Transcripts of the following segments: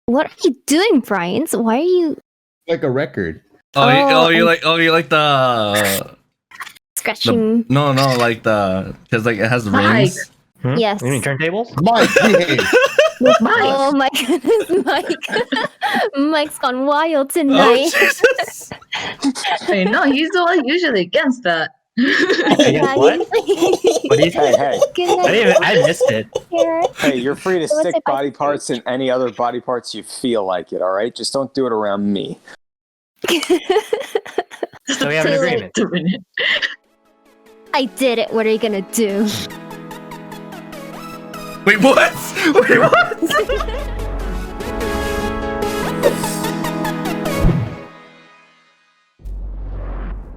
What are you doing, Brian? Why are you Like a record. You like the scratching? no, like the because like it has rings. Yes. You mean turntables? Mike, behave. Oh my goodness, Mike! Mike's gone wild Oh tonight. Jesus! Hey, no, he's the one usually against that. Against what? What do you say? Hey, I missed it. hey, you're free to So what's stick it like body to parts in any other body parts you feel like it, all right? Just don't do it around me. So we have an Too late. agreement. I did it. What are you gonna do? Wait, what? Wait, what?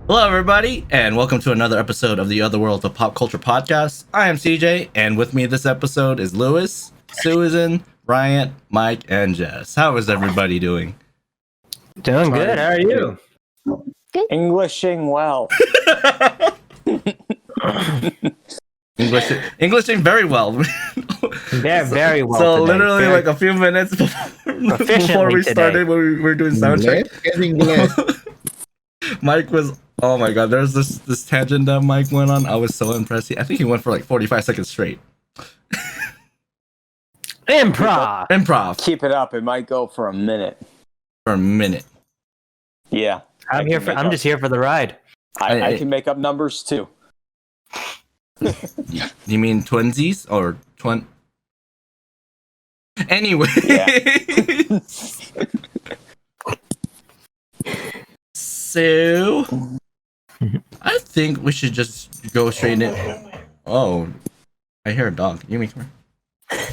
Hello, everybody, and welcome to another episode of the Other World of Pop Culture Podcast. I am CJ, and with me this episode is Lewis, Susan, Bryant, Mike, and Jess. How is everybody doing? Doing good. How are you? Englishing well. Englishing very well. Yeah, very well. So today. literally Very like a few minutes before we today. started when we were doing sound check, English. Mike was, oh my god, there's this tangent that Mike went on. I was so impressed. I think he went for like 45 seconds straight. Improv Keep it up. It might go for a minute. for a minute. Yeah. I'm just here for the ride. I can make up numbers too. You mean twinsies or twin? Anyway. Yeah. So, I think we should just go straight in. Oh, I hear a dog. Yumi, come here.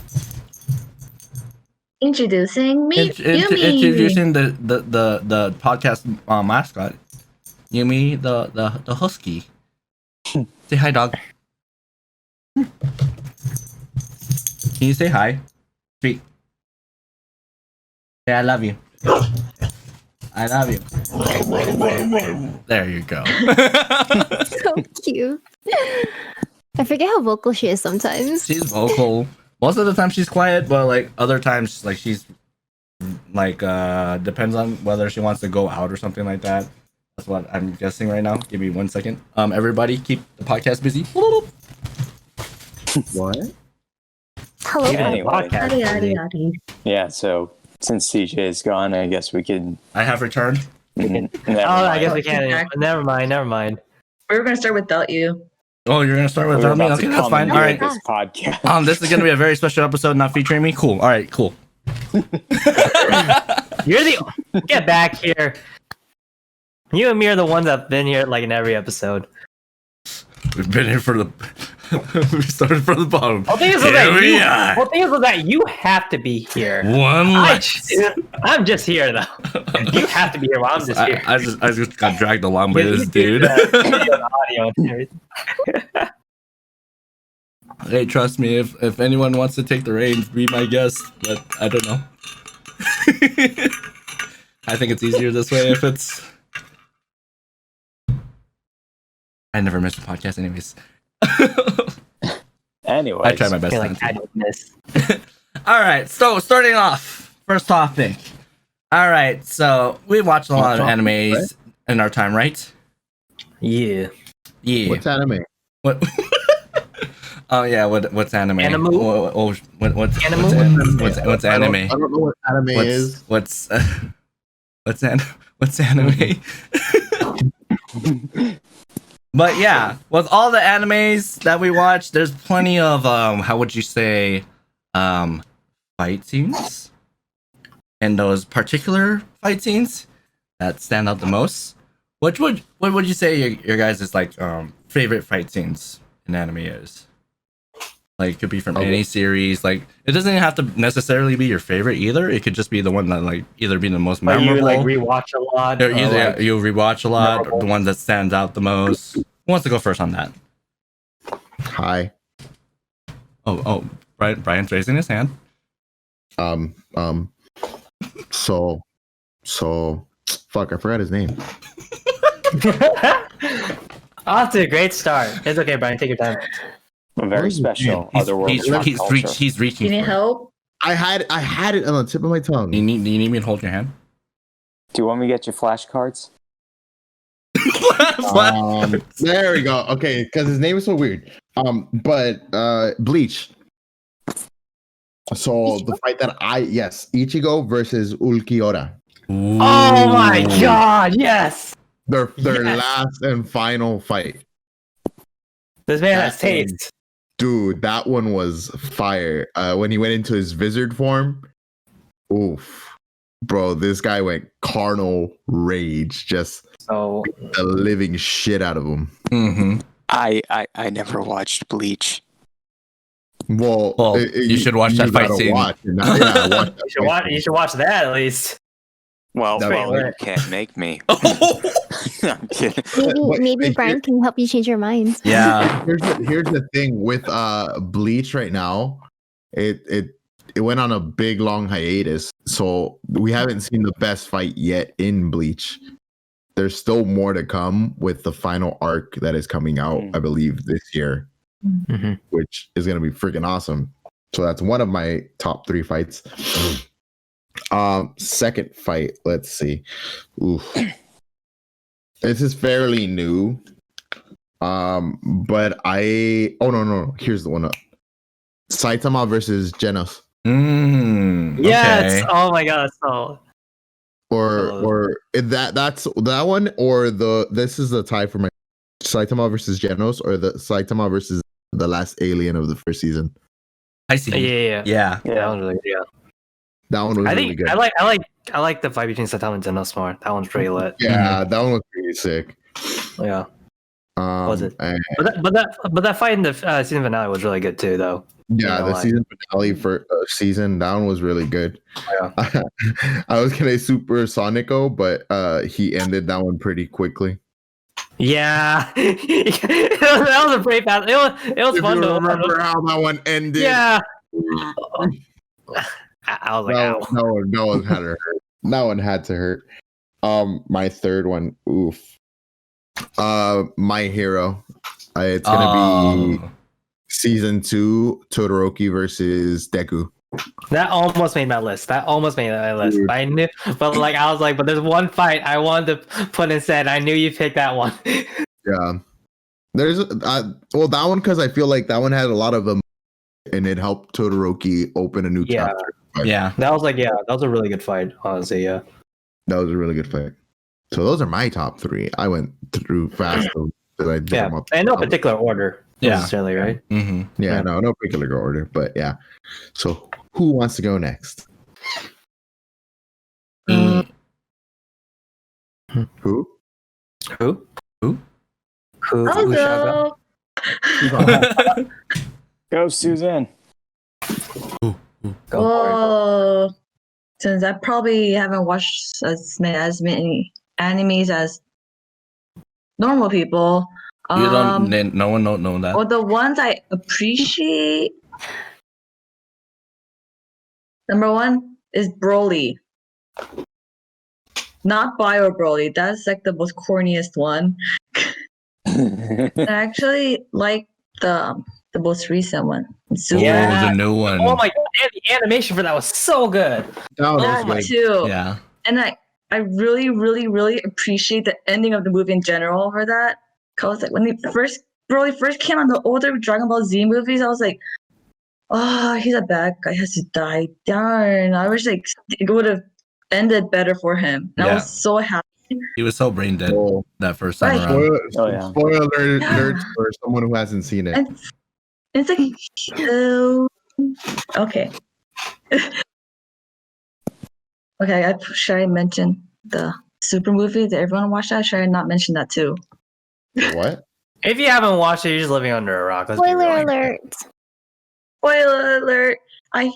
Introducing me, Yumi. Introducing the podcast mascot, Yumi, the husky. Say hi, dog. Can you say hi? Speak. Say I love you. I love you. There you go. So cute. I forget how vocal she is sometimes. She's vocal. Most of the time she's quiet, but like other times like she's like depends on whether she wants to go out or something like that. That's what I'm guessing right now. Give me 1 second. Everybody keep the podcast busy. What? Hello. Anyway. Podcast. Yadi, yadi, yadi. Yeah, so since CJ is gone, I guess we could... I have returned. Never I guess mind. we can't. Never mind. We were gonna start without you. Oh, you're gonna start We were without me? about to Okay, that's come fine. and All do right. this podcast. This is gonna be a very special episode, not featuring me. Cool. All right, cool. You're the get back here. You and me are the ones that've been here like in every episode. We've been here for the. We started from the bottom. The thing is Here that we are. you have to be here. One less. I'm just here though. You have to be here while I'm just here. I just got dragged along by this dude. Audio and everything. Hey, trust me, if anyone wants to take the reins, be my guest. But I don't know. I think it's easier this way if it's. I never miss a podcast, anyways. Anyway. I try my best. I feel like I don't miss. All right, so starting off, first topic. All right, so we watched a lot of animes in our time, right? Yeah. Yeah. What's anime? What? Oh yeah, what's anime? Animu? What's Animu? what's anime? I don't know what anime is. What's anime? But yeah, with all the animes that we watch, there's plenty of how would you say fight scenes, and those particular fight scenes that stand out the most. What would you say your guys' like favorite fight scenes in anime is? Like it could be from any series. Like it doesn't have to necessarily be your favorite either. It could just be the one that like either be the most memorable. You like rewatch a lot. Or either like, you rewatch a lot, or memorable. the one that stands out the most. Who wants to go first on that? Hi. Oh, Brian's raising his hand. So, fuck, I forgot his name. Off to a great start. It's okay, Brian. Take your time. Very special. He's Otherworldly pop culture. reaching. You need for it. help? I had it on the tip of my tongue. Do you need me to hold your hand? Do you want me to get you flashcards? There we go. Okay, because his name is so weird. But Bleach. So the fight that Ichigo versus Ulquiorra. Oh my god, yes! Their Yes. last and final fight. This man has That's taste. Dude, that one was fire. When he went into his wizard form. Oof. Bro, this guy went carnal rage. Just So the living shit out of him. Mm-hmm. I never watched Bleach. Well, you should watch that fight gotta scene. watch it. Yeah, watch that you should fight watch. scene. You should watch that at least. Well, No, well, wait. you can't make me. Oh, I'm kidding. Maybe Brian can help you change your mind. yeah. Here's the thing with Bleach right now. It went on a big long hiatus, so we haven't seen the best fight yet in Bleach. There's still more to come with the final arc that is coming out, I believe, this year, which is gonna be freaking awesome. So that's one of my top 3 fights. Second fight, let's see. Oof. This is fairly new. But no. Here's the one up. Saitama versus Genos. Yes. Okay. Oh my god. So Or that's that one, or this is the tie for my Saitama versus Genos, or the Saitama versus the last alien of the first season. I see. yeah. Yeah. That one's really good. That one was I really think good. I like the fight between Saitama and Genos more. That one's pretty lit. Yeah, that one was pretty sick. Yeah. Was it? and- But that fight in the season finale was really good too, though. yeah, You know, the like- season finale for season, that one was really good. Yeah. I was gonna Super Sonico, but he ended that one pretty quickly. Yeah. That was a pretty fast. It was If fun you to remember how that one ended, Yeah. I was like, no, ow. no one had to hurt. No one had to hurt. My third one, oof. My Hero. It's gonna be season 2, Todoroki versus Deku. That almost made my list. Dude. I knew, but but there's one fight I wanted to put instead. I knew you picked that one. Yeah, there's that one because I feel like that one had a lot of them, and it helped Todoroki open a new Yeah. chapter. Yeah. That was a really good fight. Honestly, yeah. That was a really good fight. So those are my top 3. I went through fast. So that I did Yeah, them up. and no particular order. Yeah. Necessarily, right? Mm-hmm. Yeah, no particular order, but yeah. So who wants to go next? Mm. Who? Who? Who? Who shall go? Go, Suzanne. Go for it. Whoa. Since I probably haven't watched as many animes as normal people. You don't. No one don't know that. Well, the ones I appreciate. Number 1 is Broly. Not Bio Broly. That's like the most corniest one. I actually like the most recent one. Super. Yeah. Oh, the new one. Oh my god, and the animation for that was so good. That one Oh, was good. too. Yeah. And I really, really, really appreciate the ending of the movie in general for that. Cause like when Broly first came on the older Dragon Ball Z movies, I was like, oh, he's a bad guy, he has to die. Darn. I wish like it would have ended better for him. And I Yeah. was so happy. He was so brain dead Oh, that first time Right. around. Oh, yeah. Spoiler Yeah. alerts for someone who hasn't seen it. And it's like, oh, okay. Okay, should I mention the Super movie? Did everyone watch that? Should I not mention that too? What? If you haven't watched it, you're just living under a rock. Let's be Spoiler real. alert. Spoiler alert! The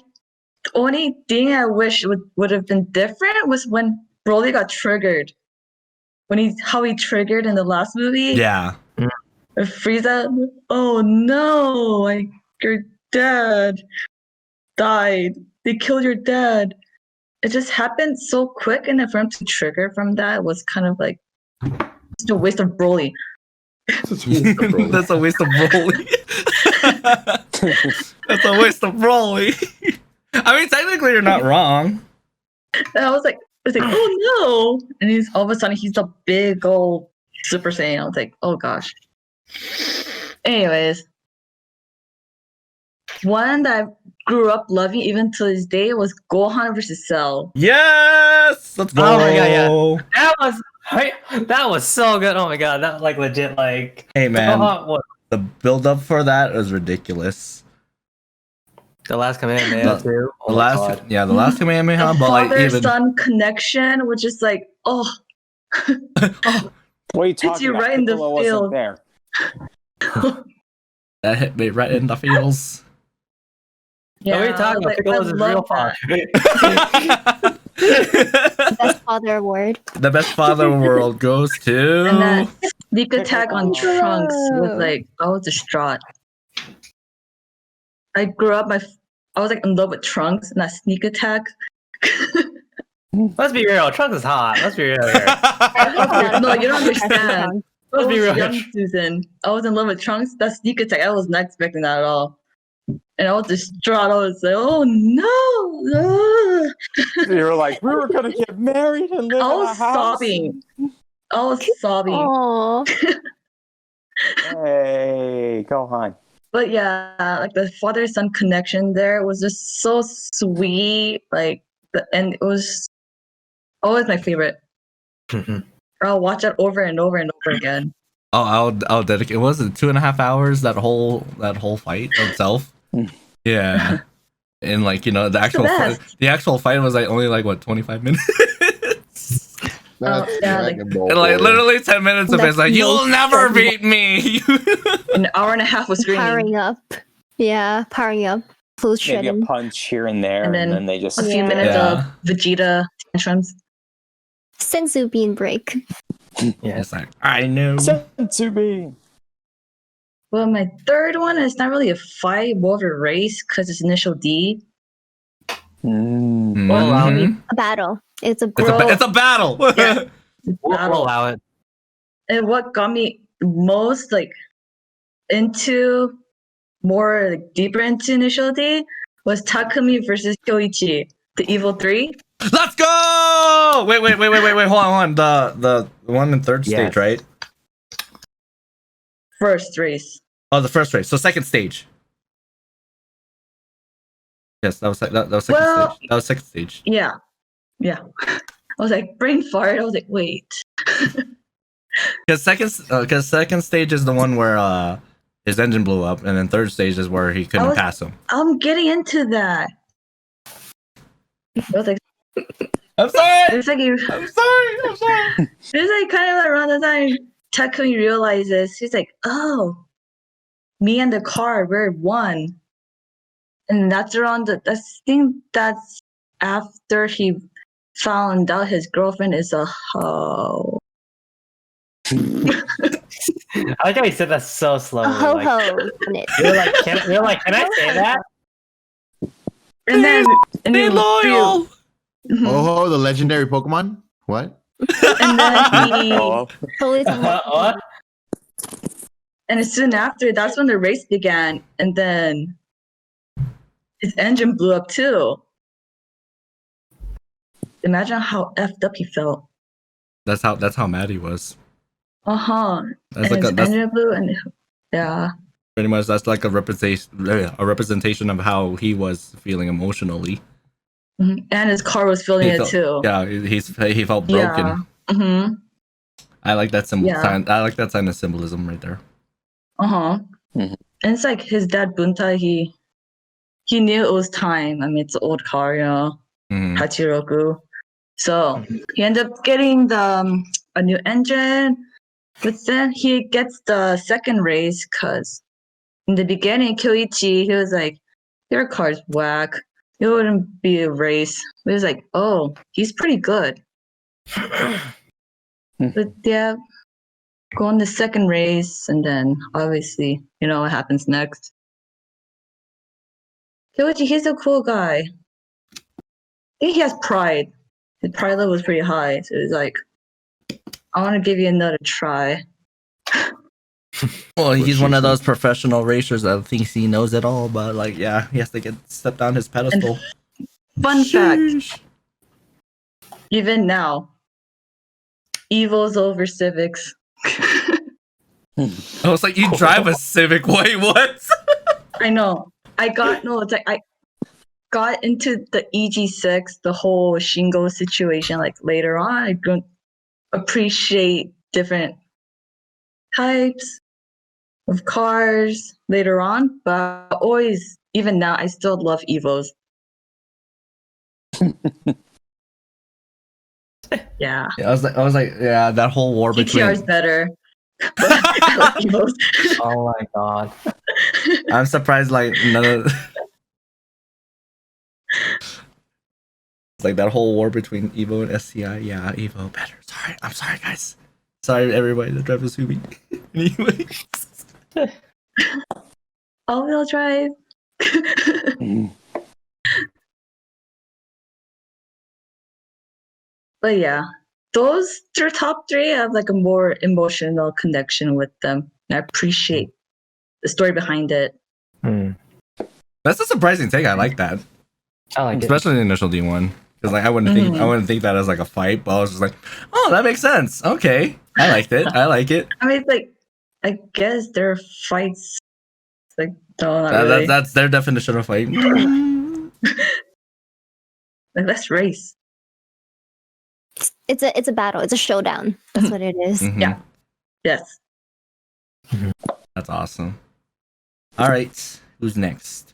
only thing I wish would have been different was when Broly got triggered. How he triggered in the last movie. Yeah. Frieza. Oh no! Your dad died. They killed your dad. It just happened so quick, and for him to trigger from that was kind of like just a waste of Broly. That's a waste of Broly. That's a waste of Broly. I mean, technically, you're not wrong. And I was like, oh no! And he's all of a sudden he's a big old Super Saiyan. I was like, oh gosh. Anyways, one that I grew up loving even to this day was Gohan versus Cell. Yes, let's go. Oh my god, yeah. That was so good. Oh my god, that like legit like. Hey man, What? the build up for that was ridiculous. The last Kamehameha too. The last Kamehameha, but like even Father-son connection, which is like, oh, What are you talking you about? right in the Piccolo field. wasn't there. that hit me right in the feels. yeah. What are you talking about? Piccolo's his real father. Best father award. The best father in the world goes to. And that sneak attack on Piccolo. Trunks was like, I was distraught. I grew up, I was like in love with Trunks and that sneak attack. Let's be real. Trunks is hot. Let's be real here. No, you don't understand. Let's be real. Young Susan. I was in love with Trunks. That sneak attack, I was not expecting that at all. And I was distraught. I was like, oh no. You were like, we were gonna get married and live I in a was house. sobbing. I was sobbing. Oh, Hey, Gohan. But yeah, like the father-son connection there was just so sweet. Like and it was always my favorite. I'll watch it over and over and over again. Oh, I'll dedicate. Was it 2.5 hours? That whole fight itself. Yeah, and like the actual fight was like only like what 25 minutes. That's yeah, like- Dragon Ball And like boy. literally 10 minutes of it's That's like you'll no never fun. beat me. An hour and a half of screaming. powering up. Yeah, powering up. Full Maybe a shredding. punch here and there, And and then then they just A few Yeah. minutes Yeah. of Vegeta tantrums. Senzu bean break. It's like I know. Senzu. Well, my third one is not really a fight, more of a race because it's initial D. Mhm. A battle. It's a It's a battle. Yeah. We'll allow it. And what got me most like into more like, deeper into initial D was Takumi versus Kyoichi, the evil three. Let's go! Wait. Hold on. The one in third Yes. stage, right? First race. Oh, the first race. So second stage. Yes, that was second Well- stage. That was second stage. Yeah. I was like brain fart. I was like, wait. Because second stage is the one where his engine blew up, and then third stage is where he couldn't was- pass him. I'm getting into that. I was like, I'm sorry. it's like you. I'm sorry. It's like kind of like around the time Takumi realizes he's like, oh, me and the car, we're one. And that's around I think that's after he found out his girlfriend is a hoe. I like how he said that so slowly. A ho Like, ho on it. you're like, can I say that? And then Be loyal. Mhm. Oh, the legendary Pokemon? What? And then he, Oh, Totally. What? and soon after, that's when the race began. And then his engine blew up too. Imagine how effed up he felt. That's how mad he was. Uh-huh. That's And like his that's engine blew and yeah. pretty much that's like a representation of how he was feeling emotionally. Mhm. And his car was feeling He it felt- too. Yeah, he felt broken. Yeah. Mm-hmm. I like that symbol. Yeah. Sign. I like that sign of symbolism right there. Uh-huh. Mhm. And it's like his dad Bunta, he knew it was time. I mean, it's an old car, Mhm. Hachiroku. So he ended up getting a new engine, but then he gets the second race because in the beginning, Kyoichi, he was like, your car's whack. It wouldn't be a race. He was like, oh, he's pretty good. But yeah, go on the second race, and then obviously, you know what happens next. Kyoichi, he's a cool guy. I think he has pride. His pride level was pretty high, so he's like, I want to give you another try. Well, he's For one of sure. those professional racers that thinks he knows it all, but like, yeah, he has to get stepped down his pedestal. Fun fact, Sheesh. even now, Evo's over Civics. I was like, you drive a Civic. Wait, what? I know. It's like I got into the EG6, the whole Shingo situation, like later on. I could appreciate different types of cars later on, but always, even now, I still love Evos. Yeah. Yeah, I was like, yeah, that whole war between. GTR is better. But I like Evos. Oh my god. I'm surprised, like none of. It's like that whole war between Evo and SCI. Yeah, Evo better. Sorry, I'm sorry, guys. Sorry, everybody that drives a Subi. Anyway. All-wheel drive. But yeah, those are top three. I have like a more emotional connection with them. And I appreciate the story behind it. That's a surprising take. I like that, I like it. especially the initial D one, because like I wouldn't think that as like a fight, but I was just like, oh, that makes sense. Okay, I liked it. I like it. I mean, it's like, I guess there are fights. Like, no, not really. That's their definition of fight. Like, let's race. It's a battle. It's a showdown. That's what it is. Mhm. Yeah. Yes. That's awesome. All right, who's next?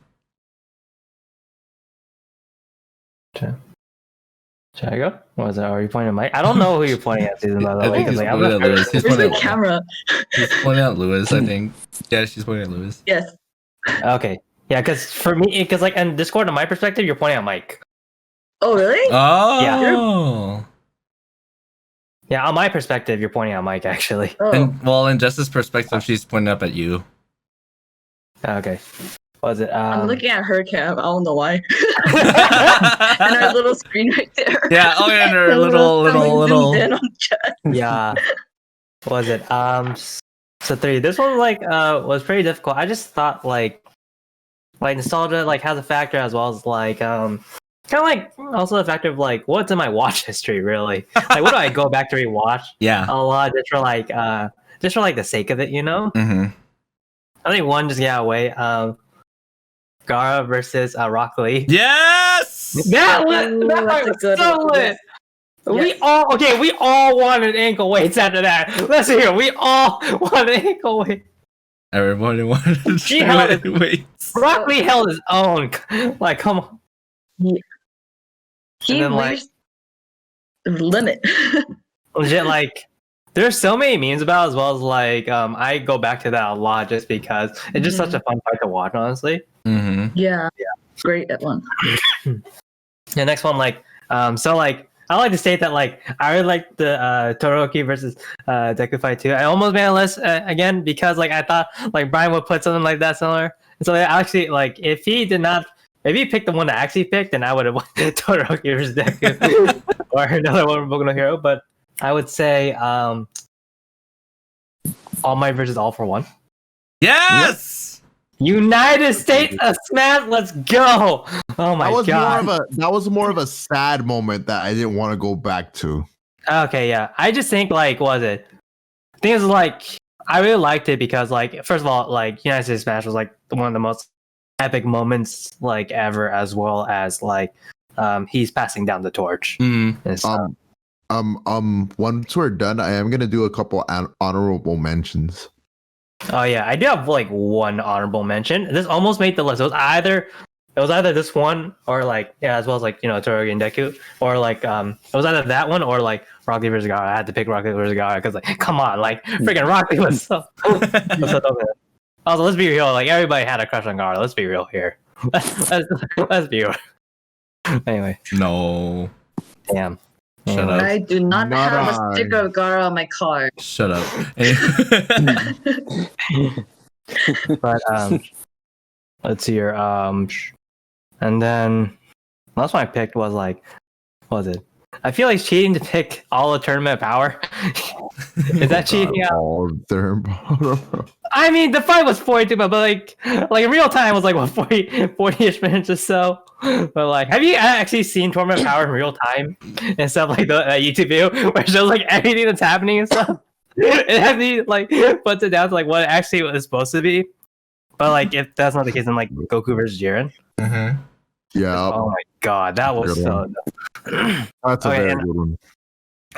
Should I go? What was it? Are you pointing at Mike? I don't know who you're pointing at, Susan, by the way. 'Cause, like, I'm not- Lewis. He's Where's pointing the at, camera? he's pointing at Lewis, I think. Yeah, she's pointing at Lewis. Yes. Okay. Yeah, because for me, because like in Discord, in my perspective, you're pointing at Mike. Oh, really? Oh. Yeah, on my perspective, you're pointing at Mike, actually. Oh. And well, in Jess's perspective, she's pointing up at you. Okay. What was it? I'm looking at her cam. I don't know why. And our little screen right there. Yeah, oh yeah, and her little Zoomed in on chat. Yeah. What was it? So 3. This one like was pretty difficult. I just thought like nostalgia like has a factor as well as like kind of like also the factor of like what's in my watch history really. Like what do I go back to rewatch Yeah. a lot just for like the sake of it, you know? Mm-hmm. I think one just got away. Gara versus Rock Lee. Yes. That lit. Ooh, That that's a was good so one. lit. Yes. We all wanted ankle weights after that. Let's hear it. We all wanted ankle weights. Everybody wanted to She try held it. Wait. Rock Lee held his own. Like, come on. He then, like- reached the limit. Legit, like, there's so many memes about it, as well as like I go back to that a lot just because it's just such a fun fight to watch, honestly. Mm-hmm. Yeah. Great at one. The next one, like, so like I like to state that like I really like the Todoroki versus Deku fight too. I almost made a list again because like I thought like Brian would put something like that somewhere. And so I actually like if he picked the one that I actually picked, then I would have won Todoroki versus Deku or another one from Boku no Hero. But I would say All Might versus All for One. Yes. United States of Smash, let's go! Oh my god! That was more of a sad moment that I didn't want to go back to. Okay, yeah. I just think like, what was it? I think it was like I really liked it because like first of all, like United States Smash was like one of the most epic moments like ever, as well as like he's passing down the torch. Mm-hmm. And stuff. Once we're done, I am gonna do a couple honorable mentions. Oh yeah, I do have like one honorable mention. This almost made the list. It was either this one or like as well as like Todoroki and Deku, or like it was either that one or like Rock Lee versus Gaara. I had to pick Rock Lee versus Gaara because like come on, like freaking Rock Lee was so. Also, let's be real. Like everybody had a crush on Gaara. Let's be real here. Let's be real. Anyway, No. damn. Shut up. I do not Not have on. a sticker of Gara on my car. Shut up. But let's see here. And then last one I picked was like, what was it? I feel like cheating to pick all the tournament power. Is that cheating out? All their I mean, the fight was 42, but like in real time it was like what 40-ish minutes or so. But like, have you actually seen tournament power in real time and stuff like the YouTube video where it shows like everything that's happening and stuff? It actually like puts it down to like what it actually was supposed to be. But like, if that's not the case, then like Goku versus Jiren. Mm-hmm. Yeah, Oh my god, that was Good so. that's a Okay, very and- good one.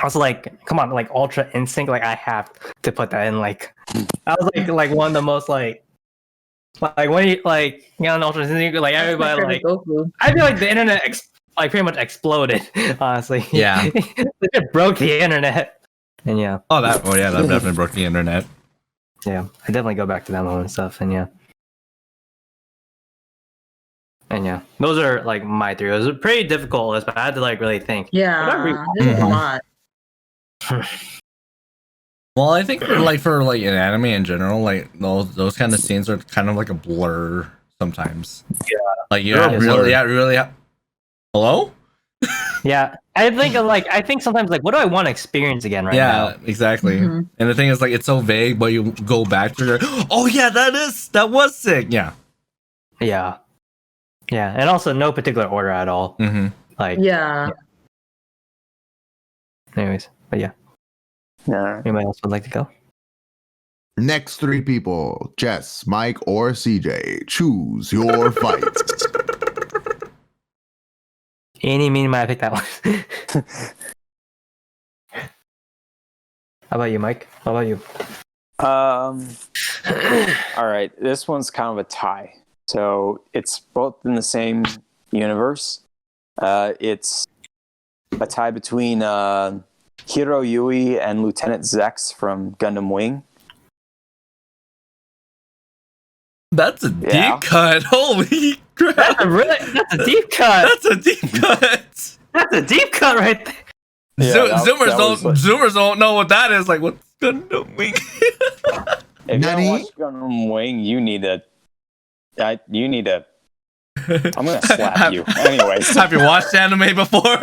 Also, like, come on, like Ultra Instinct, like I have to put that in. Like, that was like one of the most like when you like on Ultra Instinct, like everybody like Goku. I feel like the internet like pretty much exploded. Honestly, Yeah. it just broke the internet. And yeah, That definitely broke the internet. yeah, I definitely go back to that one and stuff. And yeah, those are like my three. It was a pretty difficult list, but I had to like really think. Yeah, this is a lot. Well, I think for an anime in general, like those kind of scenes are kind of like a blur sometimes. Yeah. Like you They're have a blur. really. Hello? Yeah, I think sometimes like, what do I want to experience again right now? Yeah, exactly. Mhm. And the thing is, like, it's so vague, but you go back to it. Oh yeah, that was sick. Yeah. Yeah, and also no particular order at all. Mm-hmm. Like, Yeah. anyways, but yeah, Yeah. anybody else would like to go? Next three people: Jess, Mike, or CJ. Choose your fights. Any meaning I pick that one. How about you, Mike? How about you? All right. This one's kind of a tie. So it's both in the same universe. It's a tie between Hiro Yui and Lieutenant Zex from Gundam Wing. That's a Yeah. deep cut. Holy crap! That's a deep cut. That's a deep cut. That's a deep cut right there. Yeah, Zoomers don't know what that is. Like, what's Gundam Wing? If you Nani? don't watch Gundam Wing, you need to. I'm gonna slap you. Anyways, Have you watched anime before?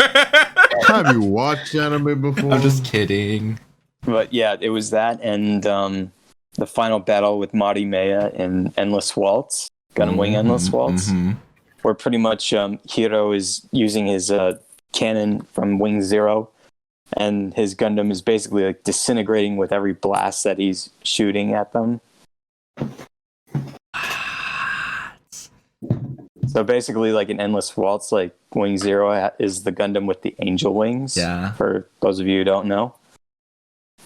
Have you watched anime before? I'm just kidding. but yeah, it was that and the final battle with Mari Maya in Endless Waltz, Gundam Wing Endless Waltz, Mhm. where pretty much Hiro is using his cannon from Wing Zero, and his Gundam is basically like disintegrating with every blast that he's shooting at them. So basically, like in Endless Waltz, like Wing Zero is the Gundam with the angel wings. Yeah. For those of you who don't know,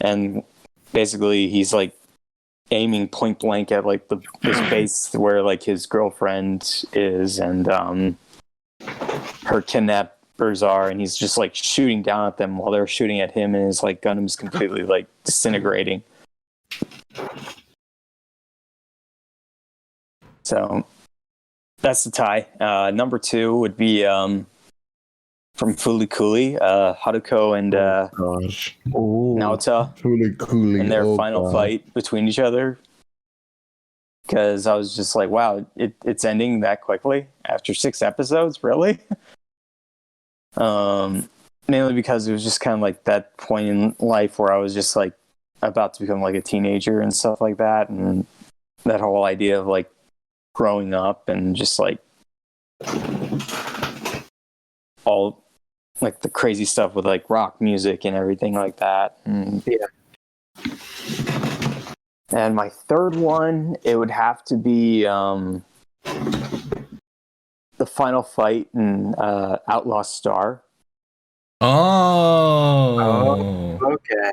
and basically he's like aiming point blank at like this base where like his girlfriend is and her kidnappers are, and he's just like shooting down at them while they're shooting at him, and his like Gundam's completely like disintegrating. So that's the tie. Number two would be from Fooly Cooly, Haruko and Gosh, Naota truly cool. in their final fight between each other. Because I was just like, wow, it's ending that quickly after 6 episodes, really? Mainly because it was just kind of like that point in life where I was just like about to become like a teenager and stuff like that, and that whole idea of like growing up and just like all like the crazy stuff with like rock music and everything like that. And, Yeah. And my third one, it would have to be the final fight in Outlaw Star. Oh. Okay.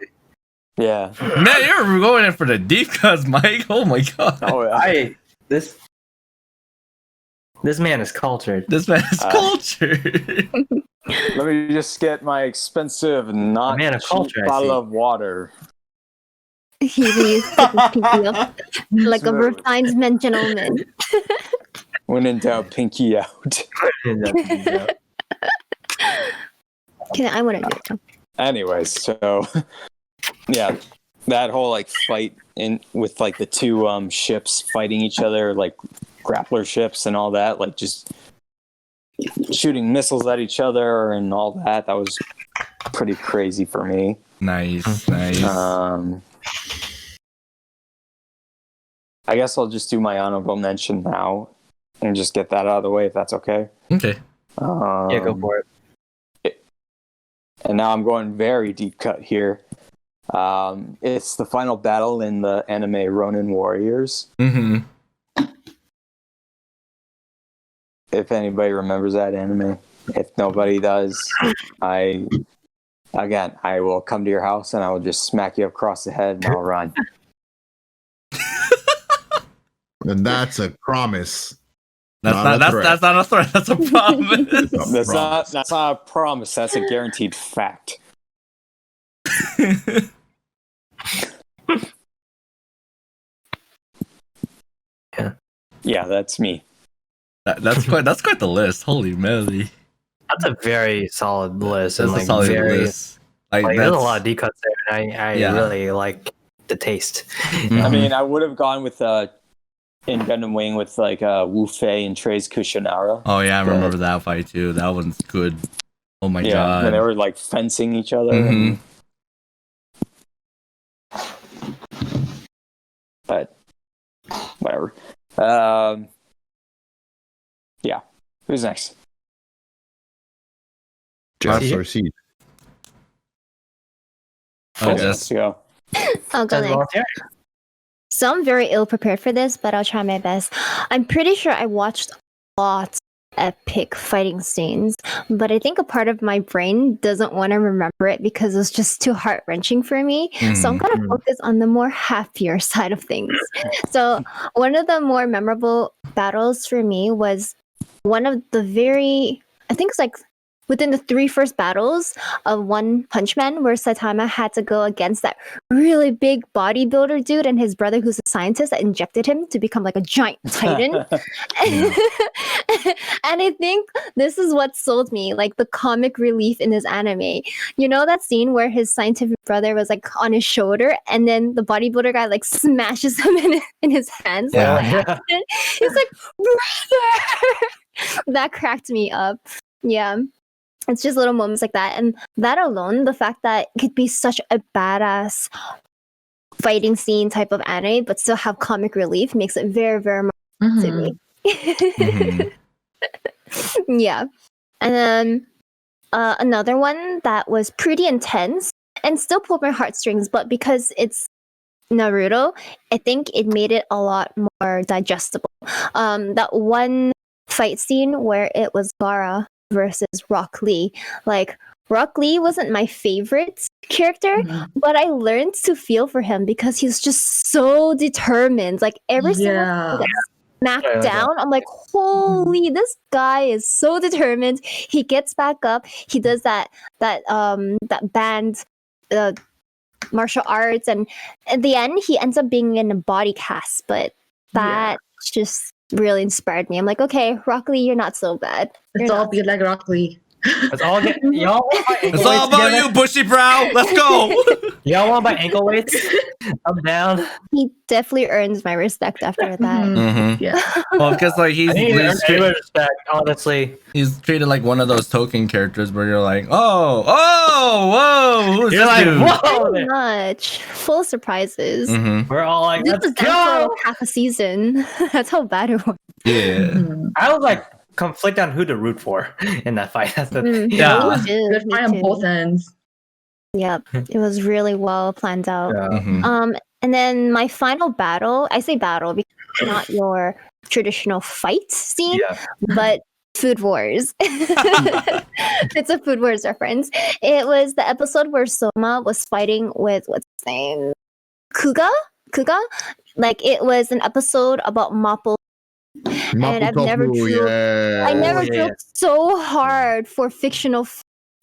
Yeah. Man, you're going in for the deep cuts, Mike. Oh my god. Oh, yeah. This man is cultured. This man is cultured. Let me just get my expensive, not Man of cheap culture, I bottle see. of water. He really stuck his pinky up like a Smooth. refinement gentleman. When in doubt, pinky out. I want to do it now. Anyways, so yeah, that whole like fight in with like the two ships fighting each other, like grappler ships and all that, like just shooting missiles at each other and all that. That was pretty crazy for me. Nice, nice. I guess I'll just do my honorable mention now and just get that out of the way if that's okay. Okay. Yeah, go for it. And now I'm going very deep cut here. It's the final battle in the anime Ronin Warriors. Mm-hmm. If anybody remembers that anime. If nobody does, I will come to your house and I will just smack you across the head and I'll run. And that's a promise. That's not a threat. That's a promise. That's not a promise. That's a guaranteed fact. Yeah, that's me. That's quite the list. Holy moly. That's a very solid list. That's And a solid very, list. there's a that's- lot of deep cuts there, and I really like the taste. Mhm. I mean, I would have gone with in Gundam Wing with Wu Fei and Trey's Kushinaira. Oh yeah, I remember that fight too. That one's good. Oh my god. When they were like fencing each other. Mhm. But whatever. Yeah. Who's next? Jess or C? Oh, Let's Jess. go. I'll go next. So I'm very ill prepared for this, but I'll try my best. I'm pretty sure I watched lots of epic fighting scenes, but I think a part of my brain doesn't want to remember it because it was just too heart wrenching for me. So I'm gonna focus on the more happier side of things. So one of the more memorable battles for me was one of the I think it's like within the 3 first battles of One Punch Man, where Saitama had to go against that really big bodybuilder dude and his brother, who's a scientist, that injected him to become like a giant titan. And I think this is what sold me, like the comic relief in this anime. You know that scene where his scientific brother was like on his shoulder, and then the bodybuilder guy like smashes him in his hands. Yeah. Like, he's like, brother! That cracked me up. Yeah. It's just little moments like that. And that alone, the fact that it could be such a badass fighting scene type of anime, but still have comic relief, makes it very, very much to me. Mhm. Yeah. And then another one that was pretty intense and still pulled my heartstrings, but because it's Naruto, I think it made it a lot more digestible. That one fight scene where it was Gaara versus Rock Lee. Like, Rock Lee wasn't my favorite character, but I learned to feel for him because he's just so determined. Like, every single time he gets smacked down, I'm like, holy, this guy is so determined. He gets back up. He does that band martial arts, and at the end he ends up being in a body cast, but that just really inspired me. I'm like, okay, Rock Lee, you're not so bad. It's all be like Rock Lee. Let's all get y'all. It's all about you, bushy brow. Let's go. Y'all want my ankle weights? I'm down. He definitely earns my respect after that. Mhm. Yeah. Well, because like I think he's treated, respect, honestly. he's treated like one of those token characters where you're like, whoa, who's You're this like, dude? whoa! Pretty much full of surprises. Mhm. We're all like, This let's was down for go! like half a season. That's how bad it was. Yeah. I was like conflict on who to root for in that fight. That's the Yeah. Me too, Good me fight on too. both ends. Yep, it was really well planned out. Mhm. And then my final battle, I say battle because it's not your traditional fight scene, Yeah. but Food Wars. It's a Food Wars reference. It was the episode where Soma was fighting with, what's his name? Kuga? Like, it was an episode about Mapo. And I've never Mapo Tofu, drew- I never yeah. drilled so hard for fictional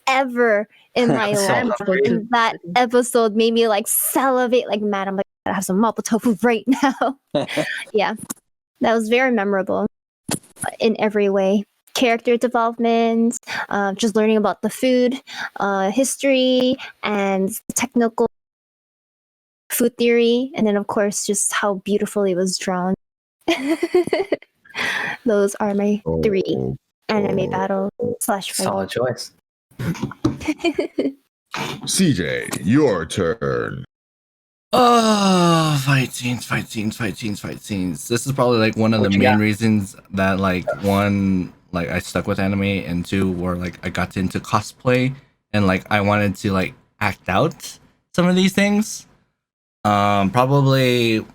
ever in my So life. hungry. And that episode made me like salivate like mad. I'm like, I gotta have some mapo tofu right now. Yeah, that was very memorable in every way. Character development, just learning about the food, history, and technical food theory, and then of course just how beautifully it was drawn. Those are my three. Oh, anime battle slash fight. Solid choice. CJ, your turn. Oh, fight scenes. This is probably like one of the main reasons that like one, like I stuck with anime, and two, where like I got into cosplay and like I wanted to like act out some of these things. Probably,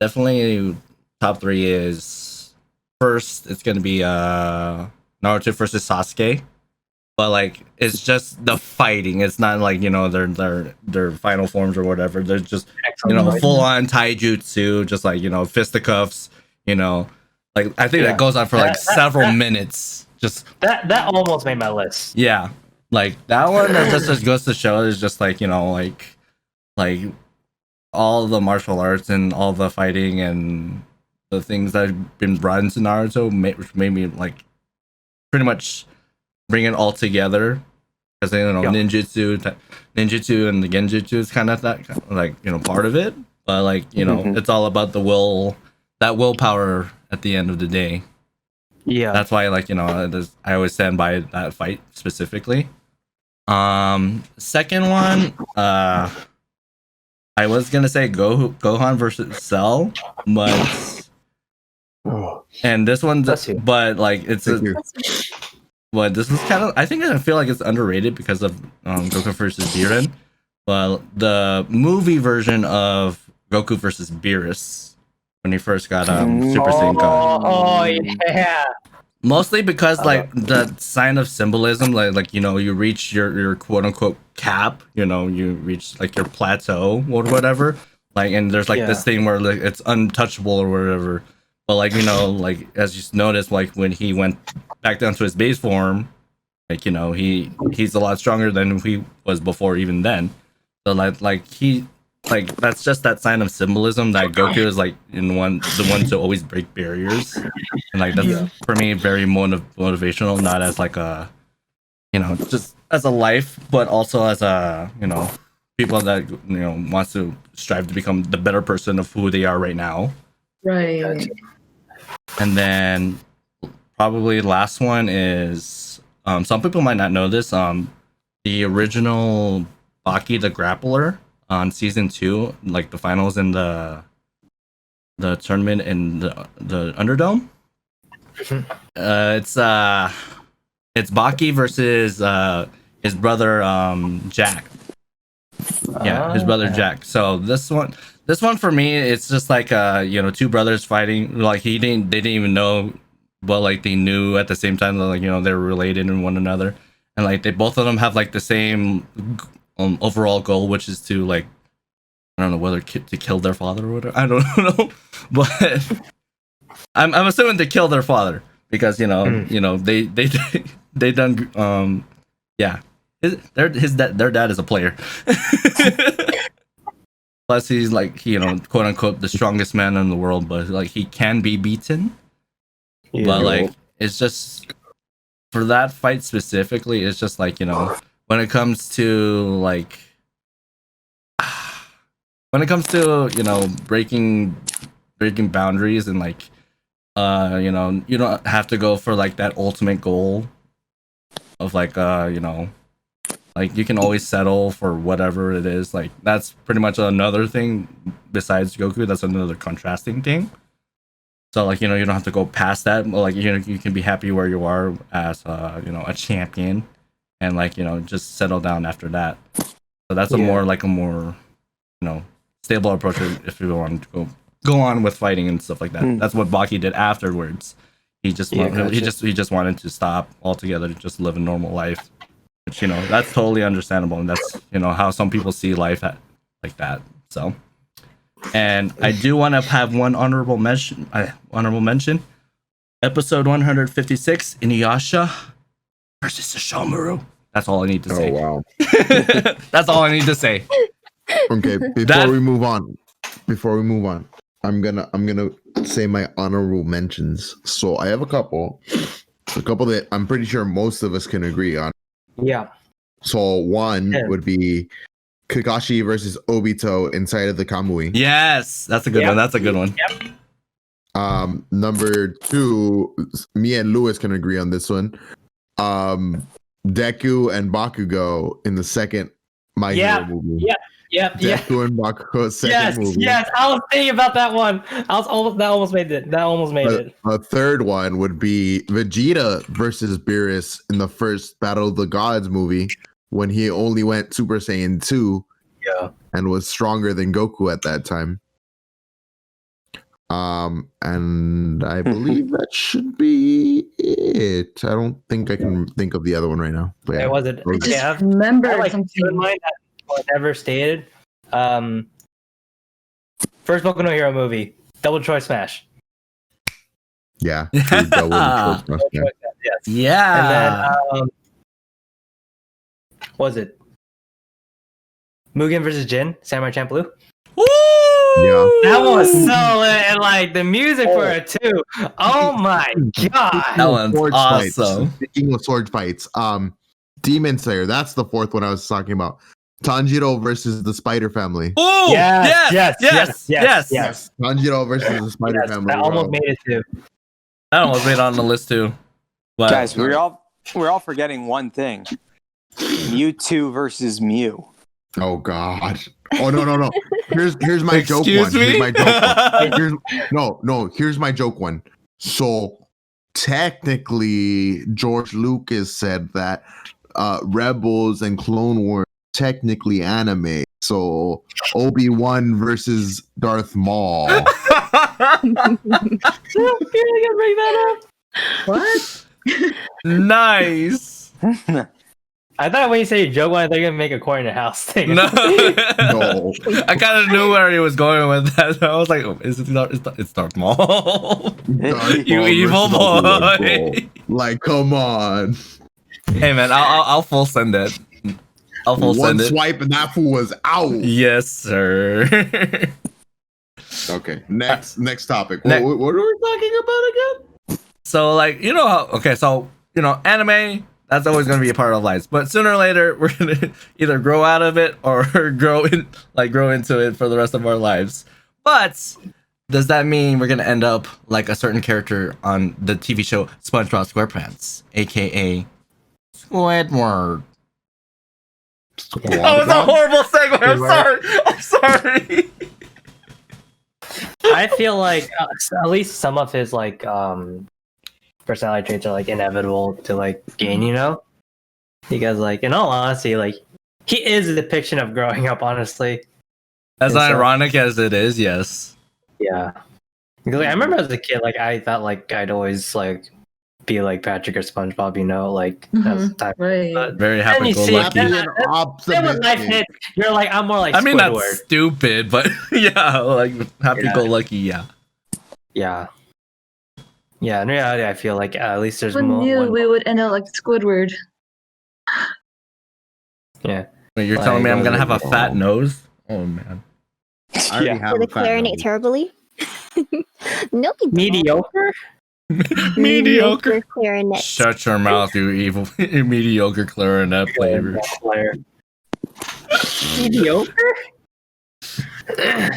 definitely top 3 is first. It's gonna be Naruto versus Sasuke. But like it's just the fighting. It's not like, you know, their final forms or whatever. They're just, you know, full on taijutsu, just like, you know, fisticuffs, you know. Like I think that goes on for like several minutes. Just that almost made my list. Yeah. Like that one that just goes to show is just like, you know, like all the martial arts and all the fighting and the things that have been brought into Naruto which made me like pretty much bring it all together, because you know ninjutsu and the genjutsu is kind of that, like, you know, part of it, but like, you know, it's all about the willpower at the end of the day. Yeah, that's why, like, you know, I always stand by that fight specifically. Second one, I was gonna say Gohan versus Cell, but and this one, but like it's but this is kind of, I feel like it's underrated because of Goku versus Jiren. But the movie version of Goku versus Beerus, when he first got Super Saiyan. Oh yeah. Mostly because like the sign of symbolism, like you know, you reach your quote unquote cap, you know, you reach like your plateau or whatever. Like, and there's like this thing where like it's untouchable or whatever. But like, you know, like as you noticed, like when he went back down to his base form, like, you know, he's a lot stronger than he was before even then. So like he, like that's just that sign of symbolism that Goku is like the one to always break barriers, and like that's for me very motivational, not as like a, you know, just as a life, but also as a, you know, people that, you know, wants to strive to become the better person of who they are right now. Right. And then probably last one is some people might not know this. The original Baki the Grappler on season 2, like the finals in the tournament in the Underdome. It's Baki versus his brother Jack. Yeah, his brother Jack. So this one for me, it's just like you know, two brothers fighting. Like they didn't even know, but like they knew at the same time that, like, you know, they're related in one another, and like they both of them have like the same overall goal, which is to, like, I don't know whether to kill their father or whatever. I don't know, but I'm assuming to kill their father because, you know, you know, they done yeah. Their dad is a player. Plus, he's like, you know, quote unquote the strongest man in the world, but like he can be beaten. Yeah. But like, it's just for that fight specifically, it's just like, you know, when it comes to like, you know, breaking boundaries and like, you know, you don't have to go for like that ultimate goal of like, you know. Like, you can always settle for whatever it is. Like, that's pretty much another thing besides Goku. That's another contrasting thing. So, like, you know, you don't have to go past that. Like, you know, you can be happy where you are as, you know, a champion, and like, you know, just settle down after that. So that's a more, you know, stable approach if you want to go on with fighting and stuff like that. That's what Baki did afterwards. He just he just wanted to stop altogether, to just live a normal life. Which, you know, that's totally understandable, and that's, you know, how some people see life like that. So, and I do want to have one honorable mention. Episode 156, Inuyasha versus Sesshomaru. That's all I need to say. Oh wow. That's all I need to say. Okay, before we move on, I'm gonna say my honorable mentions. So I have a couple that I'm pretty sure most of us can agree on. Yeah. So one would be Kakashi versus Obito inside of the Kamui. Yes, that's a good one. That's a good one. Yep. Number 2, me and Lewis can agree on this one. Deku and Bakugo in the second My Hero movie. Yep. Deku and Bakugo's second movie. Yes. I was thinking about that one. That almost made it. A third one would be Vegeta versus Beerus in the first Battle of the Gods movie when he only went Super Saiyan 2 and was stronger than Goku at that time. And I believe that should be it. I don't think I can think of the other one right now. But it wasn't. I just remember something. Keep in mind that was never stated. First Boku no Hero movie, Double Choice Smash. Yeah. Double Choice Smash, yeah. Yes. Yeah. And then was it Mugen versus Jin, Samurai Champloo? Woo! Yeah. That was so lit, and like the music for it too. Oh my god. That one's awesome. Speaking of sword fights, Demon Slayer, that's the fourth one I was talking about. Tanjiro versus the Spider Family. Oh, yes. Tanjiro versus the Spider Family. That almost made it too. That almost made it on the list too. But Guys, we're all forgetting one thing. Mewtwo versus Mew. Oh God. Oh no. Here's my joke one. Excuse me? Here's my joke one. Here's my joke one. So technically, George Lucas said that Rebels and Clone Wars technically anime. So Obi-Wan versus Darth Maul. Can I bring that up? What? nice. I thought when you say joke one, I thought you were gonna make a corner house thing. No. No. I kind of knew where he was going with that. I was like, it's Darth Maul. Darth You Maul evil versus Obi-Wan, boy. bro. Like, come on. Hey man, I'll full send it. I'll full One send it. swipe and that fool was out. Yes, sir. Okay, next topic. Ne- What are we talking about again? So like, you know how anime, that's always going to be a part of lives, but sooner or later we're going to either grow out of it or grow into it for the rest of our lives. But does that mean we're going to end up like a certain character on the TV show SpongeBob SquarePants, aka Squidward? That was a horrible segue. I'm sorry. I feel like at least some of his like personality traits are like inevitable to like gain, you know? Because like in all honesty, like he is a depiction of growing up, honestly. As And so- ironic as it is, yes. Yeah. Because like, I remember as a kid, like I thought like I'd always like be like Patrick or SpongeBob, you know, like as time. Right. But Very then you see, happy-go-lucky. then when life hits, you're like, I'm more like I mean, Squidward. that's stupid, but yeah, like happy-go-lucky, yeah. Yeah. Yeah, in reality, I feel like at least there's Who more. knew we would end up like Squidward? Yeah. Wait, you're Like, telling me I'm gonna have a fat nose? Oh man. I already Yeah. have For the a fat clarinet nose. terribly. No, you don't. Mediocre? Mediocre. clarinet. Shut your mouth, you evil, you mediocre clarinet player. Player. Mediocre?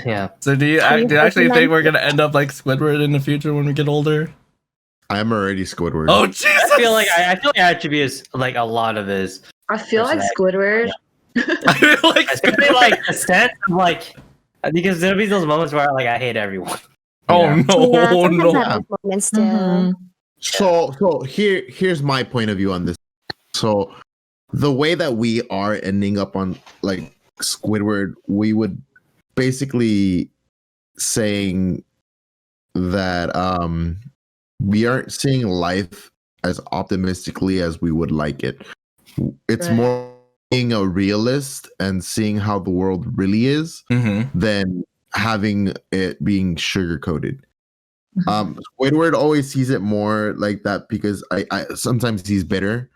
Yeah. So do you actually think we're gonna end up like Squidward in the future when we get older? I'm already Squidward. Oh Jesus! I feel like attributes like a lot of his. I feel like Personality. Squidward. I feel like Especially like the sense of like because there'll be those moments where like I hate everyone. oh Yeah. no, Yeah, sometimes no. I have those moments too. Mhm. So here's my point of view on this. So the way that we are ending up on like Squidward, we would basically saying that we aren't seeing life as optimistically as we would like it. It's Right. more being a realist and seeing how the world really is Mm-hmm. than having it being sugar coated. Squidward always sees it more like that because I sometimes he's bitter,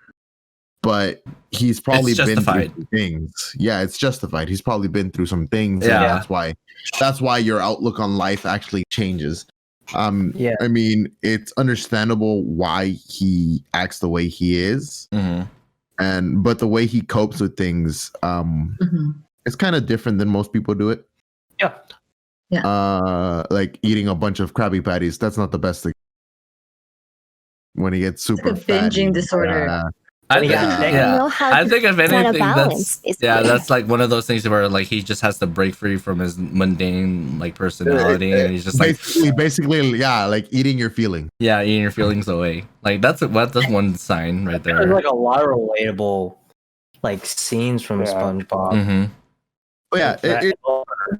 but he's probably It's been through justified. some things. Yeah, it's justified. He's probably been through some things. Yeah. And that's why your outlook on life actually changes. Yeah. I mean, it's understandable why he acts the way he is, Mm-hmm. but the way he copes with things, Mhm. it's kind of different than most people do it. Yeah. like eating a bunch of Krabby Patties. That's not the best thing. When he gets It's super like a binging fatty. disorder. Yeah. I When you think, got sick. You know how I think if find a anything, balance, that's yeah, basically. that's like one of those things where like he just has to break free from his mundane like personality, and he's just like basically, yeah, like eating your feeling. yeah, eating your feelings away. Like that's one sign right There's there. like a lot of relatable like scenes from Yeah. SpongeBob. Mm-hmm. But yeah,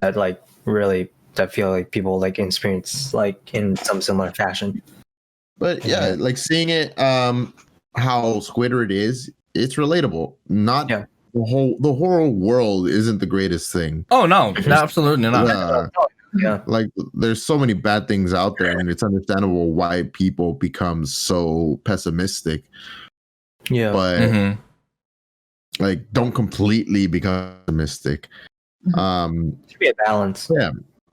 That like really that feel like people like experience like in some similar fashion. but yeah, like seeing it, how Squidward is, it's relatable. Not Yeah. the whole world isn't the greatest thing. Oh no, absolutely not. Yeah. Like there's so many bad things out there, and it's understandable why people become so pessimistic. Yeah. But Mhm. like, don't completely become pessimistic. Should be a balance.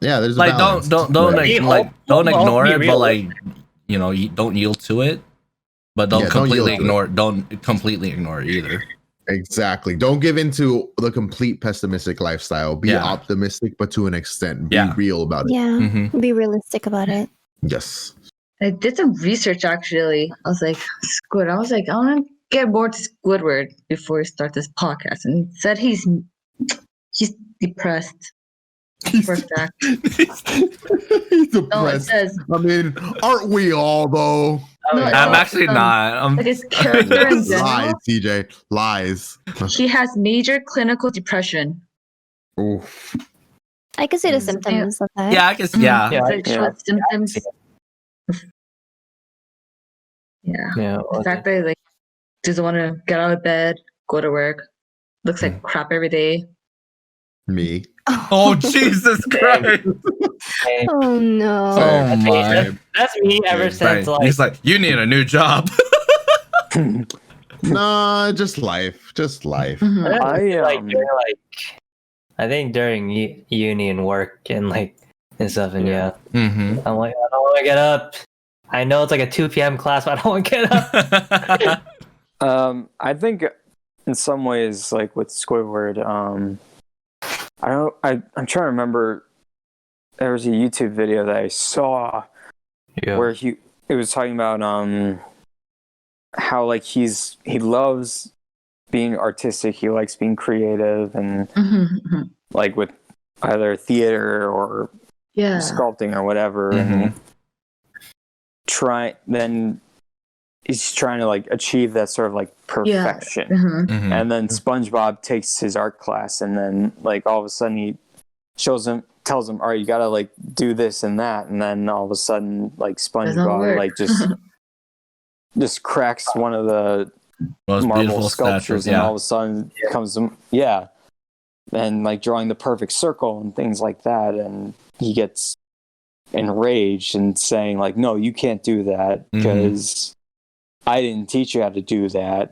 Yeah, there's a Like balance. don't Right. don't ignore be it, but real. like you know, you don't yield to it, but don't Yeah, don't completely yield to ignore. Don't completely ignore it either. Exactly. Don't give into the complete pessimistic lifestyle. Be Yeah. optimistic, but to an extent. Be Yeah. real about it. Yeah, Mhm. be realistic about it. Yes. I did some research actually. I was like, Squid. I was like, I want to get more to Squidward before we start this podcast, and it said he's depressed. For a fact. He's depressed. No, it says I mean, aren't we all though? No, I'm it's, actually not. like his character in Lies, general. CJ. Lies. He has major clinical depression. Oof. I can see the symptoms of that. Yeah, I guess. Yeah. Yeah. Like short symptoms. Yeah. Yeah. The fact that he, like doesn't want to get out of bed, go to work, looks like crap every day. Me. Oh Jesus Christ! Oh no. Oh my! That's me ever Right. since like He's like, you need a new job. Nah, just life. Just life. Mhm. I think during uni and work and like and stuff and yeah. Mm-hmm. I'm like, I don't want to get up. I know it's like a 2 p.m. class, but I don't want to get up. I think in some ways, like with Squidward, I'm trying to remember. There was a YouTube video that I saw where it was talking about how like he loves being artistic. He likes being creative and Mhm. like with either theater or Yeah. sculpting or whatever, and then he's trying to like achieve that sort of like perfection. Mhm. Mhm. And then SpongeBob takes his art class, and then like all of a sudden he tells him, all right, you gotta like do this and that, and then all of a sudden like SpongeBob work. like just cracks one of the Most marble beautiful sculptures, statues. and Yeah. all of a sudden comes and like drawing the perfect circle and things like that, and he gets enraged and saying like, no, you can't do that because I didn't teach you how to do that,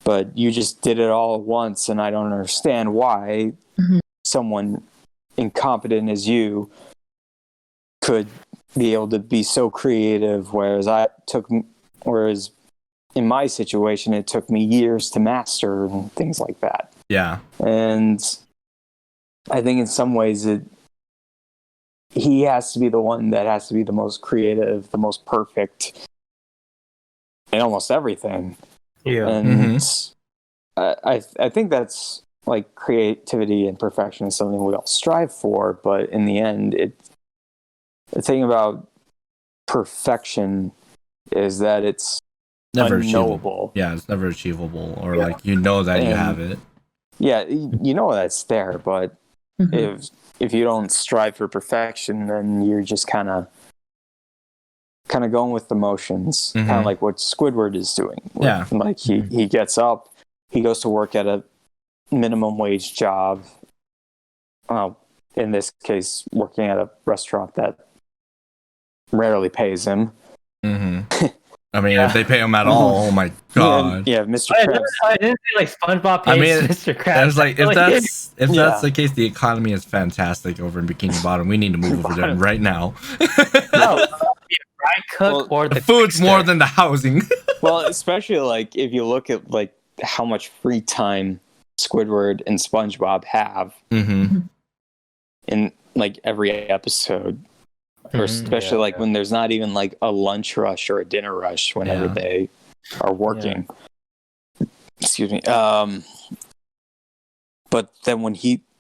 but you just did it all at once, and I don't understand why someone incompetent as you could be able to be so creative, whereas in my situation it took me years to master and things like that. Yeah. And I think in some ways he has to be the one that has to be the most creative, the most perfect in almost everything. Yeah. And I think that's like creativity and perfection is something we all strive for, but in the end, the thing about perfection is that it's Never unknowable. achievable. Yeah, it's never achievable, or like you know that you have it. Yeah, you know that's there, but Mhm. if you don't strive for perfection, then you're just kind of going with the motions, kind of like what Squidward is doing. Yeah. Like he gets up, he goes to work at a minimum wage job. Well, in this case, working at a restaurant that rarely pays him. I mean, if they pay him at all, oh my god. Yeah, Mr. I Krabs. didn't say like SpongeBob pays I mean, Mr. Krabs. It's like if Yeah. that's the case, the economy is fantastic over in Bikini Bottom. We need to move over there right now. no, fry cook or The the food's more cookster. than the housing. Well, especially like if you look at like how much free time Squidward and SpongeBob have, and like every episode, or especially like when there's not even like a lunch rush or a dinner rush whenever they are working. Excuse me. But then when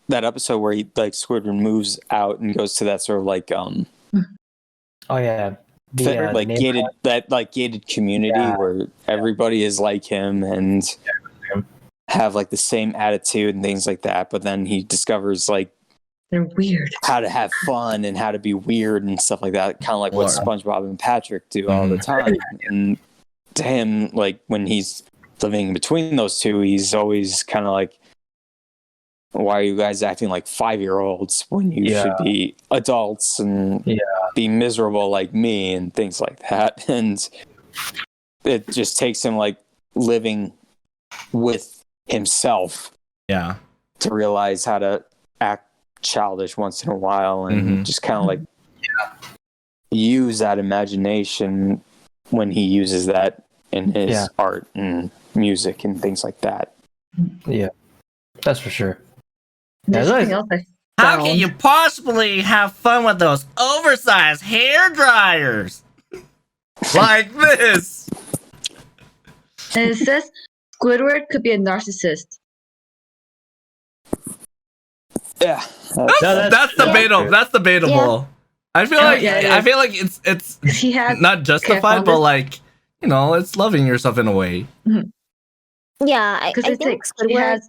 that episode where he like Squidward moves out and goes to that sort of like gated community where everybody is like him and have like the same attitude and things like that, but then he discovers like they're weird, how to have fun and how to be weird and stuff like that, kind of like what SpongeBob and Patrick do all the time. And to him, like when he's living between those two, he's always kind of like, why are you guys acting like 5-year-olds when you should be adults and be miserable like me and things like that? And it just takes him like living with himself to realize how to act childish once in a while and just kind of like use that imagination when he uses that in his art and music and things like that. Yeah, that's for sure. How can you possibly have fun with those oversized hair dryers? Like this. And it says Squidward could be a narcissist. Yeah. That's debatable. That's debatable. Yeah. I feel like it's he has not justified, but like, you know, it's loving yourself in a way. Yeah, I think he has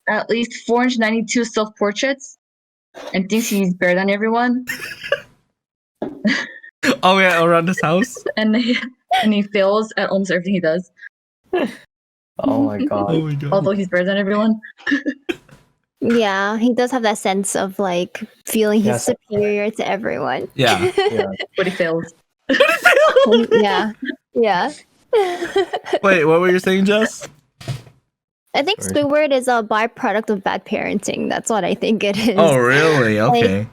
at least 492 self-portraits and thinks he's better than everyone. Oh yeah, around his house. and he fails at almost everything he does. Oh my god. Although he's better than everyone. Yeah, he does have that sense of like feeling he's superior to everyone. Yeah. But he fails. Yeah. Wait, what were you saying, Jess? I think Squidward is a byproduct of bad parenting. That's what I think it is. Oh, really? Okay. Like,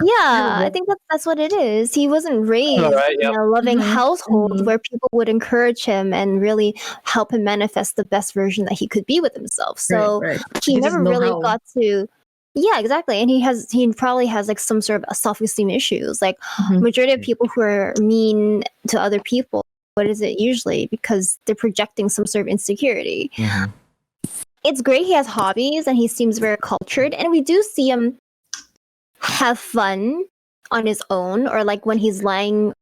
yeah, I think that's what it is. He wasn't raised in a loving household where people would encourage him and really help him manifest the best version that he could be with himself. So he never really got to. Yeah, exactly. And he probably has like some sort of self-esteem issues. Like majority of people who are mean to other people, what is it usually? Because they're projecting some sort of insecurity. It's great he has hobbies and he seems very cultured, and we do see him have fun on his own, or like when he's lying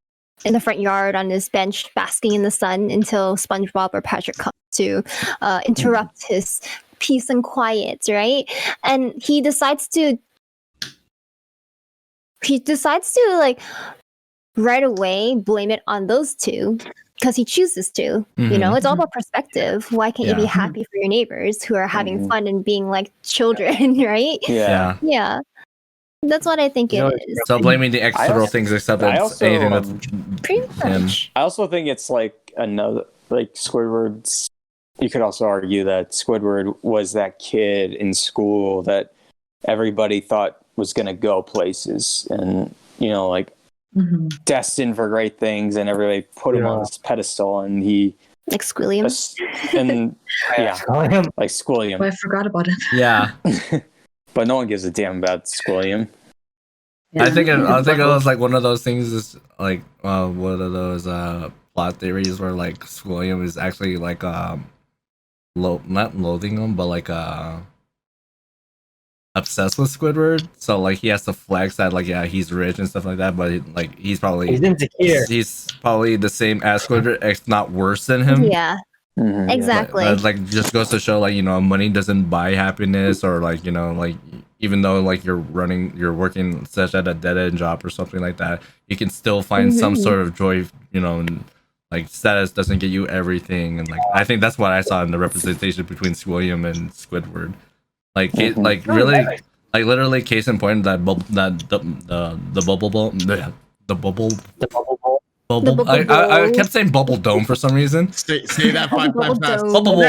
in the front yard on his bench basking in the sun until SpongeBob or Patrick come to interrupt his peace and quiet, right? And he decides to like right away blame it on those two because he chooses to. You know, it's all about perspective. Why can't you be happy for your neighbors who are having fun and being like children, right? Yeah. That's what I think it is. So blaming the external things, except that's anything that's pretty much. I also think it's like another, like Squidward's. You could also argue that Squidward was that kid in school that everybody thought was going to go places, and you know, like destined for great things, and everybody put him on this pedestal, and he like Squilliam, and like Squilliam. Oh, I forgot about him. Yeah. But no one gives a damn about Squilliam. I think it was like one of those things is like one of those plot theories where like Squilliam is actually like not loathing him, but like obsessed with Squidward. So like he has to flex that like he's rich and stuff like that, but like he's insecure. He's probably the same as Squidward, if not worse than him. Yeah. Exactly. Like just goes to show like, you know, money doesn't buy happiness, or like, you know, like even though like you're working such at a dead end job or something like that, you can still find some sort of joy, you know, and like status doesn't get you everything. And like I think that's what I saw in the representation between William and Squidward. Like really like literally case in point that the bubble I kept saying bubble dome for some reason. Say that 5 times fast. Bubble.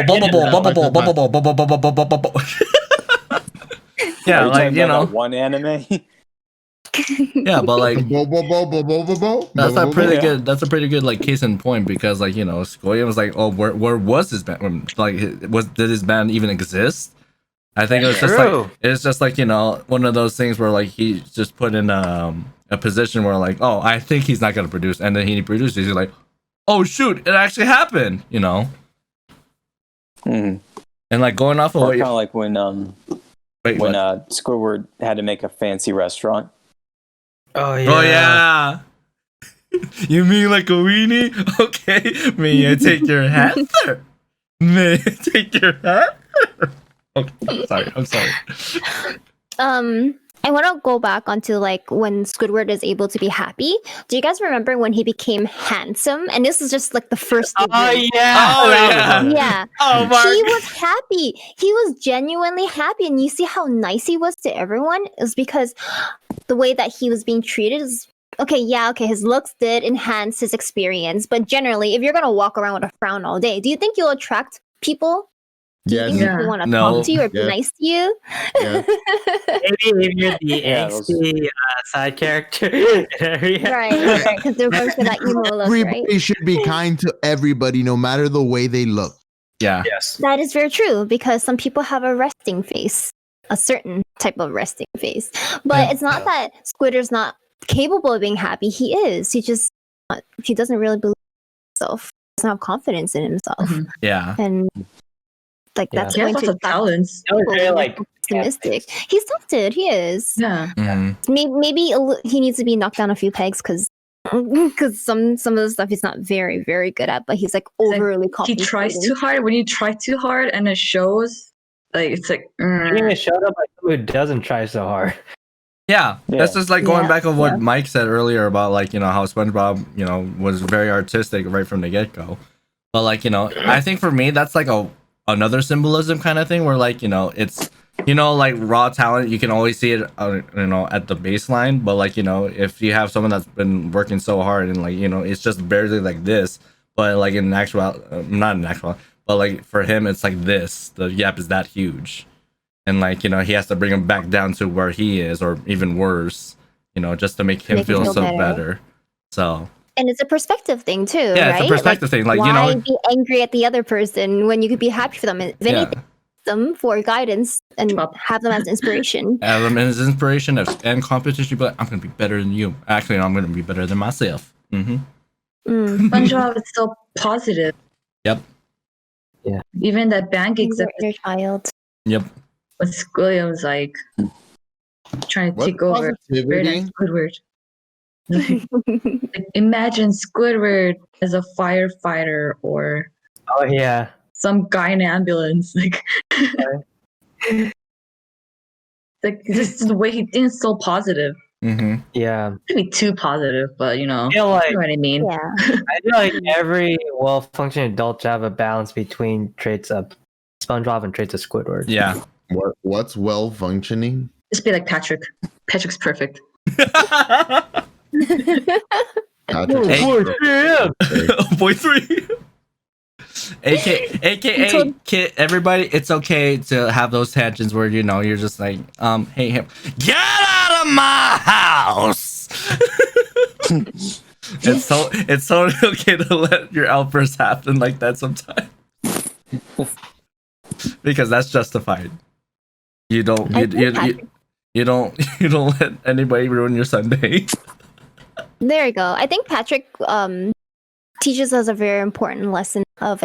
Yeah, like, you know, one anime. Yeah, but like that's a pretty good. That's a pretty good like case in point, because like, you know, Squilliam was like, oh, where was his band? Like, did his band even exist? I think it's just like one of those things where like he's just put in a position where like, oh, I think he's not gonna produce, and then he produces. He's like, oh shoot, it actually happened. And like going off of Or what kind of like when Squidward had to make a fancy restaurant. Oh yeah. Oh yeah. You mean like a weenie? Okay. May I take your hat, sir? May I take your hat? Okay. I'm sorry. I want to go back onto like when Squidward is able to be happy. Do you guys remember when he became handsome? And this is just like the first. Oh degree. yeah. Oh yeah. Yeah. Oh, Mark. He was happy. He was genuinely happy, and you see how nice he was to everyone. It was because the way that he was being treated is okay. Yeah, okay. His looks did enhance his experience, but generally, if you're gonna walk around with a frown all day, do you think you'll attract people? Do you Yes. think people want to talk to you or be nice to you? Yeah. Maybe if you're the Yeah, angsty side character. Right, because they're going for that emo look, Everybody right? should be kind to everybody, no matter the way they look. Yeah. Yes. That is very true because some people have a resting face, a certain type of resting face. But it's not that Squidward's not capable of being happy. He is. He doesn't really believe in himself. He doesn't have confidence in himself. Yeah. And like that's He has going lots to of talents. That was very like optimistic. He's talented. He is. Yeah. Maybe he needs to be knocked down a few pegs because some of the stuff he's not very, very good at, but he's like overly He confident. tries too hard. When you try too hard and it shows, like it's like. he even showed up by someone who doesn't try so hard. Yeah, Yeah. that's just like going Yeah, back of what yeah. Mike said earlier about like how SpongeBob was very artistic right from the get go, but like I think for me that's like another symbolism kind of thing where like it's like raw talent you can always see it at the baseline, but like if you have someone that's been working so hard and like it's just barely like this, but like in actual not in actual, but like for him it's like this, the gap is that huge. And like he has to bring him back down to where he is, or even worse, just to make him feel so better. So And it's a perspective thing too, yeah, right? it's a perspective thing. Like why be angry at the other person when you could be happy for them? If anything, them for guidance and have them as inspiration. have them as inspiration and competition. But I'm gonna be better than you. Actually, I'm gonna be better than myself. SpongeBob is so positive. Yep. Yeah. Even that band gigs Your inner child. Yep. when Squilliam was like trying to What take over. Very nice positivity? Squidward. Like, imagine Squidward as a firefighter or Oh yeah. some guy in an ambulance. Like, this is the way he thinks, so positive. Mm-hmm. Yeah. Maybe too positive, but you know, I feel like you know what I mean. Yeah. I feel like every well-functioning adult should have a balance between traits of SpongeBob and traits of Squidward. Yeah. What's well functioning? Just be like Patrick. Patrick's perfect. Patrick. Boy 3. AKA kid, everybody, it's okay to have those tangents where you're just like, hey him, get out of my house. it's so okay to let your outbursts happen like that sometimes. Because that's justified. You don't let anybody ruin your Sunday. There you go. I think Patrick teaches us a very important lesson of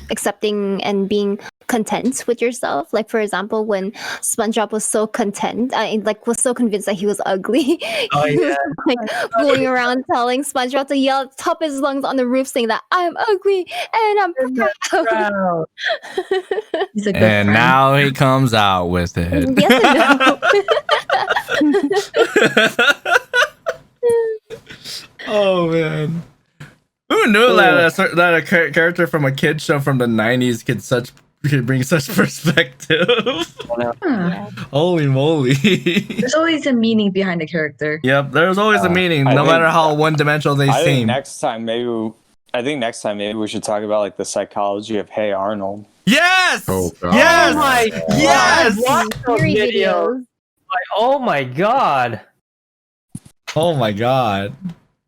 accepting and being content with yourself. Like, for example, when SpongeBob was so content, was so convinced that he was ugly. Oh, He was, yeah. going around telling SpongeBob to yell at the top of his lungs on the roof, saying that I'm ugly and I'm proud. He's a good And friend. now he comes out with it. Yes and no. Oh man, who knew that a character from a kid show from the 90s could bring such perspective? Huh. Holy moly. There's always a meaning behind the character. Yep, there's always a meaning, I no think- matter how one-dimensional they I think seem. next time maybe we should talk about like the psychology of Hey Arnold. Yes! Oh, God. Yes! Oh my Yes! Watch those Theory videos. videos. Like, oh my god. Oh my god.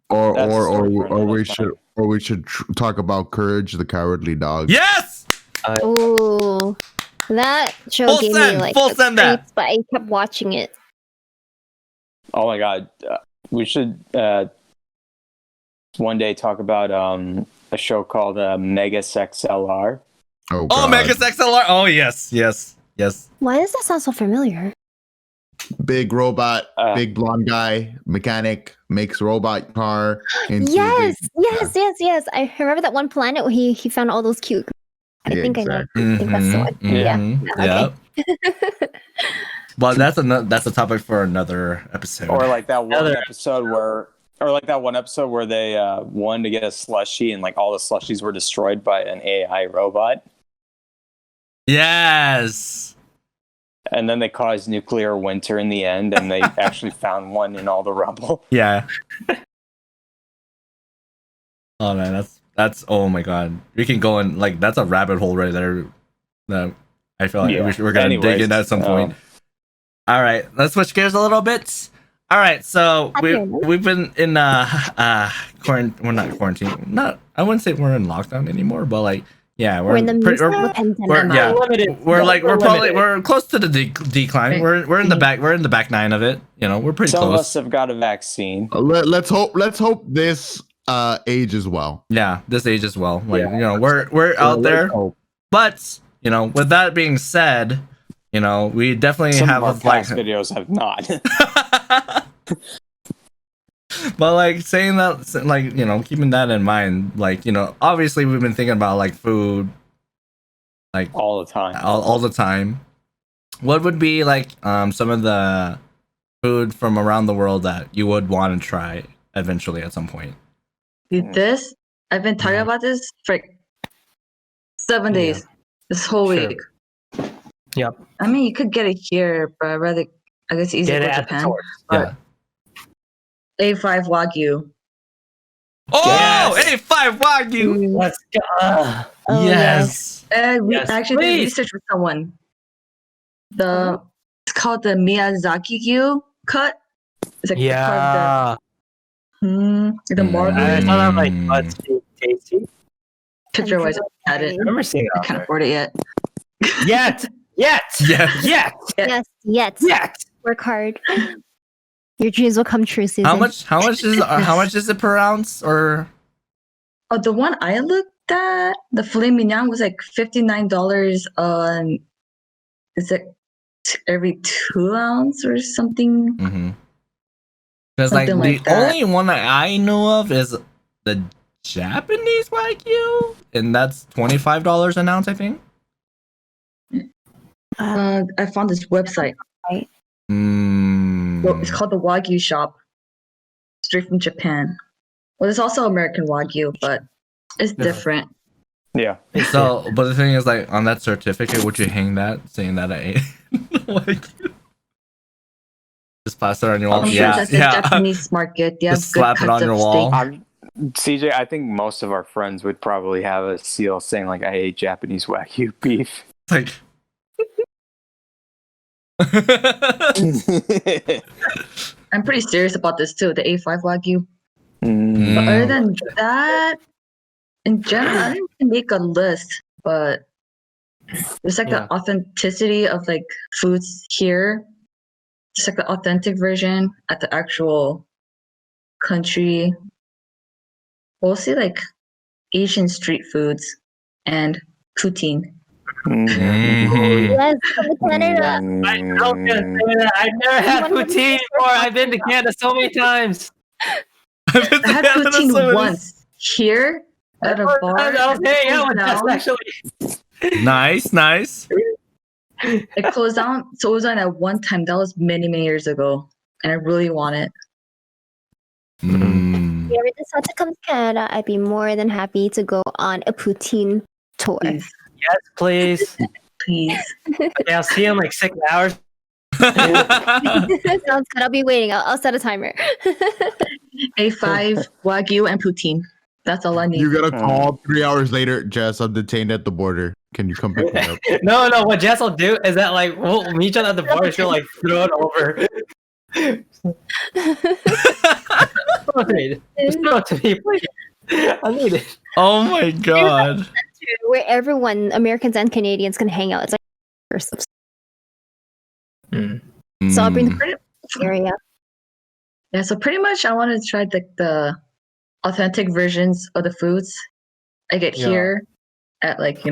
Or That's or so or, or we funny. should talk about Courage the Cowardly Dog. Yes! Ooh. That show Full gave send, me like full the send that. creeps, but I kept watching it. Oh my god, we should one day talk about a show called Megas XLR. Oh, Oh, God. Megas XLR. Oh, yes. Why does that sound so familiar? Big robot, big blonde guy, mechanic, makes robot car. Into Yes, big- yes. I remember that one planet where he found all those cute. I Yeah, think I exactly. know. I think that's the one. Yeah. Okay. Well, that's a topic for another episode. Or like that one episode where they wanted to get a slushie and like all the slushies were destroyed by an AI robot. Yes. And then they caused nuclear winter in the end, and they actually found one in all the rubble. Yeah. Oh man, that's oh my god. We can go in like that's a rabbit hole right there. That I feel like we're gonna dig in at some point. All right, let's switch gears a little bit. All right, so we've been in quarantine. We're not quarantine. Not I wouldn't say we're in lockdown anymore, but like yeah, we're in the midst of the pandemic. We're close to the decline. We're in the back nine of it. You know, we're pretty Some close. of us have got a vaccine. Let's hope this ages well. Yeah, this age as well. Like you know, we're out there. But you know, with that being said, you know, we definitely Some have of our past videos have not. But like saying that, like you know, keeping that in mind, like you know, obviously we've been thinking about like food, like all the time. All the time. What would be like some of the food from around the world that you would want to try eventually at some point? Dude, I've been talking about this for 7 days. This whole week. Yep. I mean, you could get it here, but I'd rather, I guess, easy to go to Japan. Yeah. A5 Wagyu. Oh, Yes. A5 Wagyu. Let's go. Oh, Yes. We Yes, actually did please. research with someone. It's called the Miyazaki Gyu cut. It's like Yeah. the marble. I saw that like BuzzFeed tasty. Picture wise, I had it. I remember seeing it. I out can't there. afford it yet. Yet. Yes. Work hard. Your dreams will come true, Susan. How much is it per ounce or? Oh, the one I looked at, the filet mignon was like $59 on. Is it every 2 ounce or something? Mm-hmm. Because like Something the like that. only one that I know of is the Japanese Wagyu, and that's $25 an ounce, I think. I found this website. Well, it's called the Wagyu Shop. Straight from Japan. Well, there's also American Wagyu, but it's different. Yeah. So, but the thing is, like, on that certificate, would you hang that saying that I ate Wagyu? Just plaster it on your wall. I'm sure that's a Japanese market. They have Just good slap it cuts on your of wall. steak. CJ, I think most of our friends would probably have a seal saying like, "I ate Japanese Wagyu beef." It's like. I'm pretty serious about this too, the A5 Wagyu. Mm. But other than that, in general, I didn't make a list, but there's like the authenticity of like foods here. Just like the authentic version at the actual country. Mostly like Asian street foods and poutine. Mhm. Yes, come to Canada. I was gonna say that. I've never had poutine before. I've been to Canada so many times. I had poutine once here at a bar. I was hanging out with Jess, actually. Nice. It closed down. So it was on at one time. That was many years ago. And I really want it. If you ever decide to come to Canada, I'd be more than happy to go on a poutine tour. Please. Yes, please. Please. Okay, I'll see you in like 6 hours. Sounds good. I'll be waiting. I'll set a timer. A5 Wagyu and poutine. That's all I need. You gotta call 3 hours later, Jess. I'm detained at the border. Can you come pick me up? No. What Jess will do is that like we'll meet each other at the bar. She'll like throw it over. Just throw it to me, please. I need it. Oh my god. Where everyone, Americans and Canadians, can hang out. It's like So I'll bring the area. Yeah, so pretty much I want to try the authentic versions of the foods I get here at like,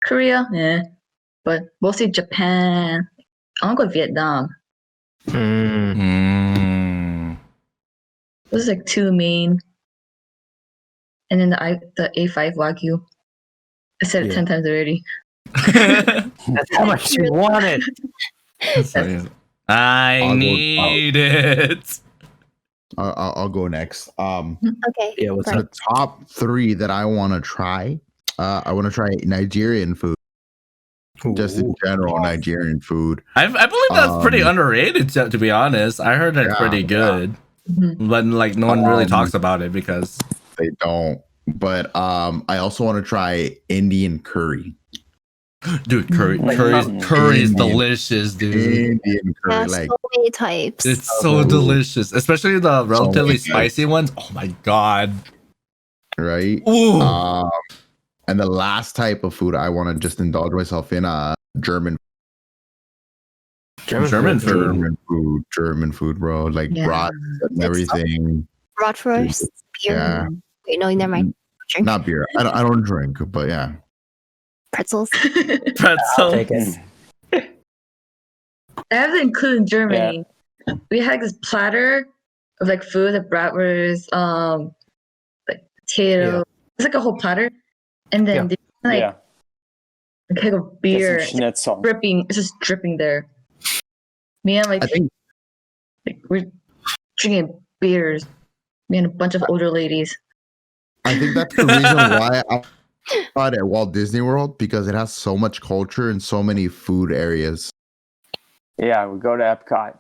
Korea, but mostly Japan. I want to go to Vietnam. Those are like two main. And then the A5 Wagyu. I said it 10 times already. That's how much you wanted. I need it. I'll go next. Okay. Yeah, what's The top 3 that I want to try. I want to try Nigerian food. Just in general, Nigerian food. I believe that's pretty underrated, to be honest. I heard it's pretty good, but like no one really talks about it because they don't. But I also want to try Indian curry. Dude, curry is delicious, dude. Indian curry, so many types. It's so delicious, especially the relatively spicy ones. Oh my god! Right? Ooh. And the last type of food I want to just indulge myself in, German food, bro. Like brats and everything. Bratwurst, beer. Yeah. Wait, no, never mind. Drink. Not beer. I don't drink, but yeah. Pretzels. Pretzel. I have to include in Germany. Yeah. We had this platter of like food, like bratwurst, like potato. Yeah. It's like a whole platter, and then a keg of beer, dripping. It's just dripping there. Me and like we're drinking beers. Me and a bunch of older ladies. I think that's the reason why I thought at Walt Disney World, because it has so much culture and so many food areas. Yeah, we go to Epcot.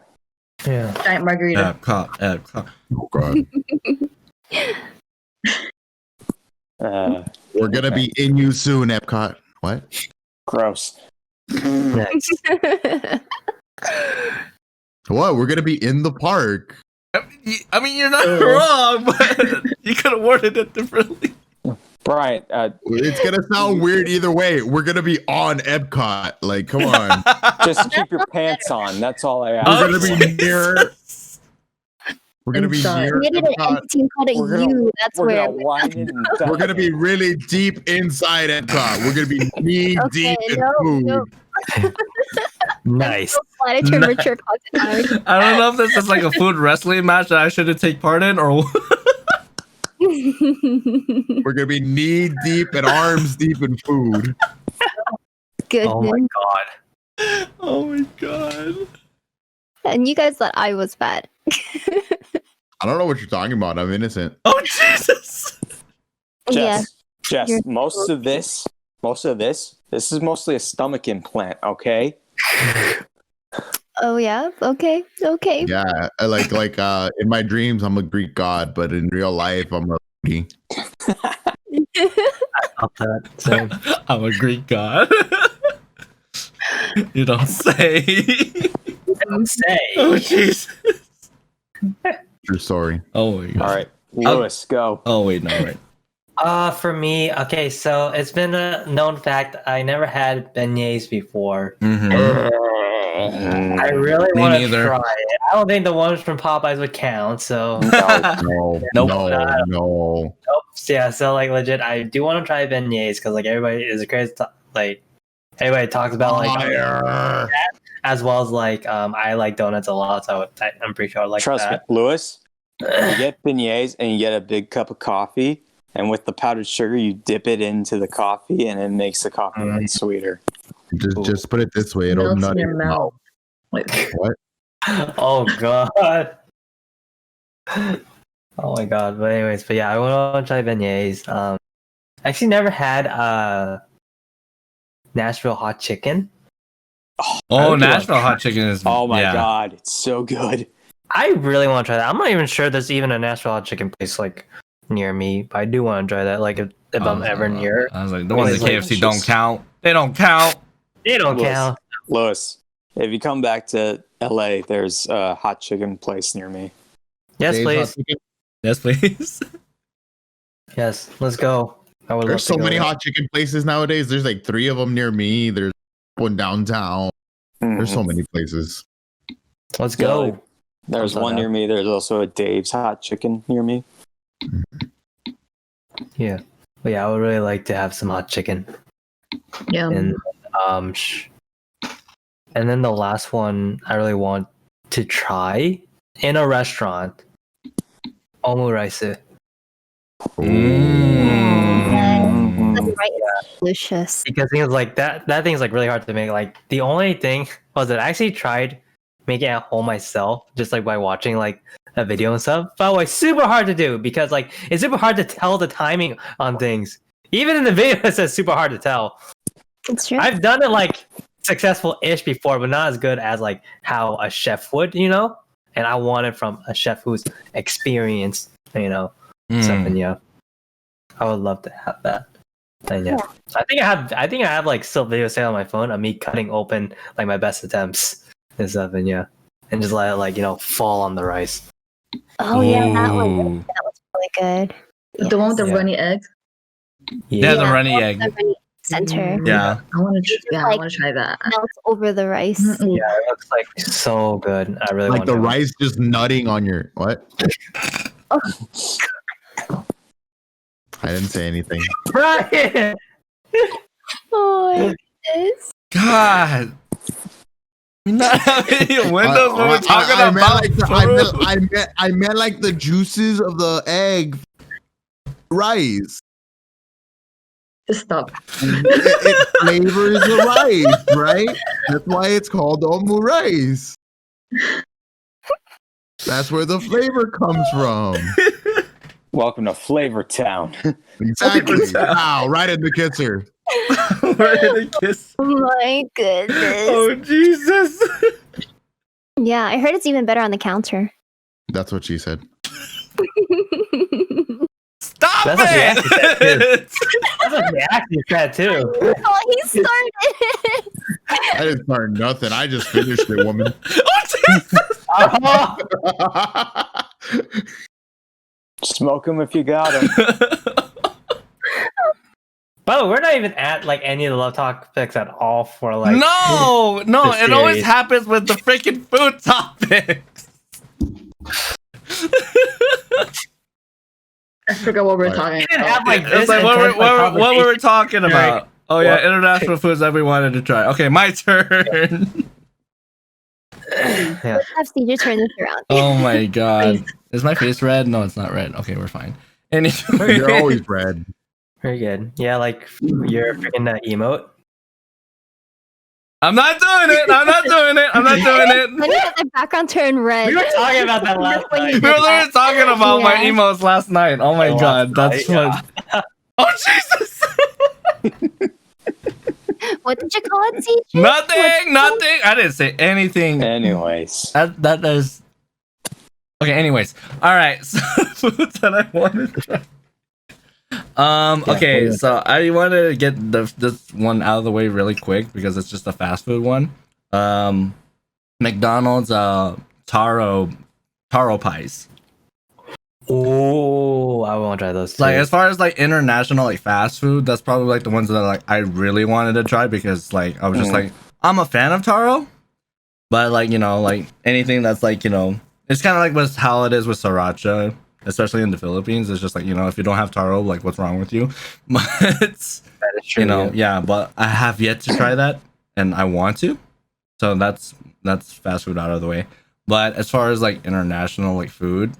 Yeah. Giant margarita. Epcot. Oh god. We're gonna be in you soon, Epcot. What? Gross. Nice. What? We're gonna be in the park. I mean, you're not wrong, but you could have worded it differently. Brian, it's gonna sound weird either way. We're gonna be on Epcot. Like, come on. Just keep your pants on. That's all I ask. We're gonna be near. We're gonna be near. We're gonna be really deep inside Epcot. We're gonna be knee deep in food. No. Nice. I don't know if this is like a food wrestling match that I shouldn't take part in, or we're gonna be knee deep and arms deep in food. Good. Oh my god. Oh my god. And you guys thought I was bad. I don't know what you're talking about. I'm innocent. Oh Jesus. Jess, most of this, this is mostly a stomach implant, okay? Oh yeah. Okay. Yeah, like in my dreams I'm a Greek god, but in real life I'm a foodie. I'm a Greek god. You don't say. Oh Jesus. True story. Oh my god. All right, Lewis, go. Oh wait, no, right. For me, okay, so it's been a known fact I never had beignets before. I really want to try it. I don't think the ones from Popeyes would count, so no. Yeah, so like legit, I do want to try beignets because like everybody is crazy. Like everybody talks about like that, as well as like I like donuts a lot, so I'm pretty sure I like Trust that. me, Lewis. You get beignets and you get a big cup of coffee, and with the powdered sugar, you dip it into the coffee, and it makes the coffee sweeter. Just put it this way, it'll nut in your mouth. Wait, what? Oh god. Oh my god. But anyways, but yeah, I want to try beignets. I actually never had Nashville hot chicken. Oh, Nashville hot chicken is. Oh my god, it's so good. I really want to try that. I'm not even sure there's even a Nashville hot chicken place like near me, but I do want to try that. Like if I'm ever near. I was like, the ones at KFC don't count. They don't count. They don't count. Lewis, if you come back to LA, there's a hot chicken place near me. Yes, please. Yes, please. Yes, let's go. I would love There's to so go many there. hot chicken places nowadays. There's like 3 of them near me. There's one downtown. There's so many places. Let's Yeah, go. like, there's Thumbs one up. near me. There's also a Dave's Hot Chicken near me. Yeah. But yeah, I would really like to have some hot chicken. Yeah. And and then the last one I really want to try in a restaurant. Omurice. That's right. It's delicious. Because things like that thing's like really hard to make. Like the only thing was that I actually tried making it at home myself, just like by watching like a video and stuff. But like super hard to do because like it's super hard to tell the timing on things. Even in the video it says super hard to tell. It's true. I've done it like successful-ish before, but not as good as like how a chef would, you know? And I want it from a chef who's experienced, you know. Something, yeah. I would love to have that. And yeah. I think I have like still video saved on my phone of me cutting open like my best attempts and stuff, and yeah. And just let it like, you know, fall on the rice. Oh yeah, that one. Ooh. That was really good. The one with the Yeah. runny egg. Yeah, the Yeah, runny the egg. runny center Yeah. I want to. Just, Yeah, I like, want to try that. melts over the rice. Mm-mm. Yeah, it looks like so good. I really Like want the to. rice just nutting on your what? I didn't say anything. Brian! Oh my goodness. God. We're not having any windows when we're talking I meant about like food. I meant like the juices of the egg rice. Just stop. It flavors the rice, right? That's why it's called omurice. That's where the flavor comes from. Welcome to Flavor Town. Exactly. Wow, right in the kisser. We're in a kiss. Oh my goodness. Oh, Jesus. Yeah, I heard it's even better on the counter. That's what she said. Stop That's what she it. That's what they actually said too. Oh, he started. I didn't start nothing. I just finished it, woman. Oh, Jesus. Smoke them if you got them. By the way, we're not even at like any of the love topics at all for like No, the it always series. happens with the freaking food topics. I forgot what we were talking We didn't about. have like It's this. like what intense, like, what we were conversation. talking about. Oh yeah, What? international foods that we wanted to try. Okay, my turn. Yeah. Let's have CJ turn this around. Oh my god. Is my face red? No, it's not red. Okay, we're fine. Anyway. You're always red. Very good. Yeah, like you're freaking emote. I'm not doing it. I'm not doing it. I'm not doing When it. you get the background turn red. We were talking about that last When you night. We were did literally that. talking about my Yeah. emos last night. Oh my Oh, god, last that's night, fun. Oh Jesus! What did you call it, CJ? Nothing. I didn't say anything. Anyways, That is okay. Anyways, all right. So foods that I wanted to try. Okay, so I wanted to get this one out of the way really quick because it's just a fast food one. McDonald's taro pies. Oh, I want to try those too. Like as far as like international like fast food, that's probably like the ones that like I really wanted to try because like I was just like I'm a fan of taro, but like you know like anything that's like you know it's kind of like with how it is with sriracha, especially in the Philippines. It's just like you know if you don't have taro, like what's wrong with you? But that is true. you know yeah, but I have yet to try that and I want to, so that's fast food out of the way. But as far as like international like food,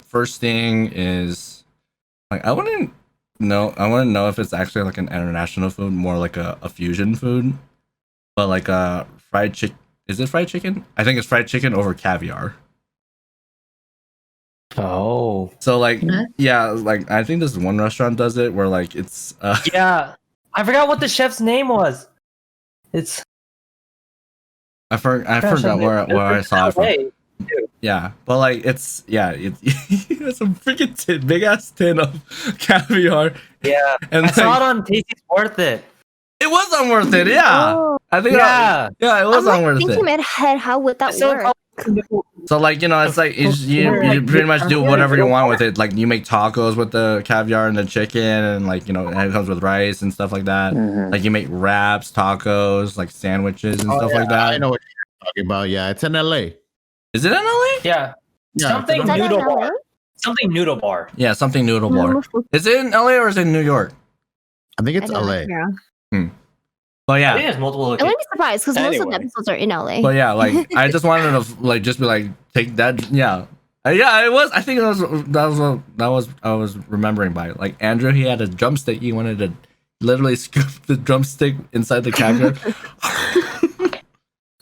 first thing is like I want to know if it's actually like an international food, more like a fusion food, but like a fried chicken. Is it fried chicken? I think it's fried chicken over caviar. Oh, So like What? yeah, like I think this one restaurant does it where like it's yeah. I forgot what the chef's name was. It's I forgot where I saw it from. Hey, Yeah, but like it's it's a freaking big ass tin of caviar, yeah. and I saw like, it on Tasty's Worth It. it was unworth it. Yeah, Oh, I think Yeah. it was I'm like unworth thinking it. in my head, how would that So work? So like, you know, it's like you pretty much do whatever you want with it. Like you make tacos with the caviar and the chicken, and like, you know, and it comes with rice and stuff like that. Like you make wraps, tacos, like sandwiches and stuff like that. I know what you're talking about. Yeah, it's in LA. Is it in LA? Yeah. Yeah, Something Is that in noodle LA? bar. Something noodle bar. Yeah, something noodle bar. Is it in LA or is it in New York? I think it's I don't LA. know. But I yeah. think there's multiple I locations. wouldn't be surprised because most of the Anyway. episodes are in LA. But yeah, like I just wanted to like just be like take that. Yeah, yeah. It was. I think that was I was remembering by it. Like Andrew, he had a drumstick. He wanted to literally scoop the drumstick inside the caviar.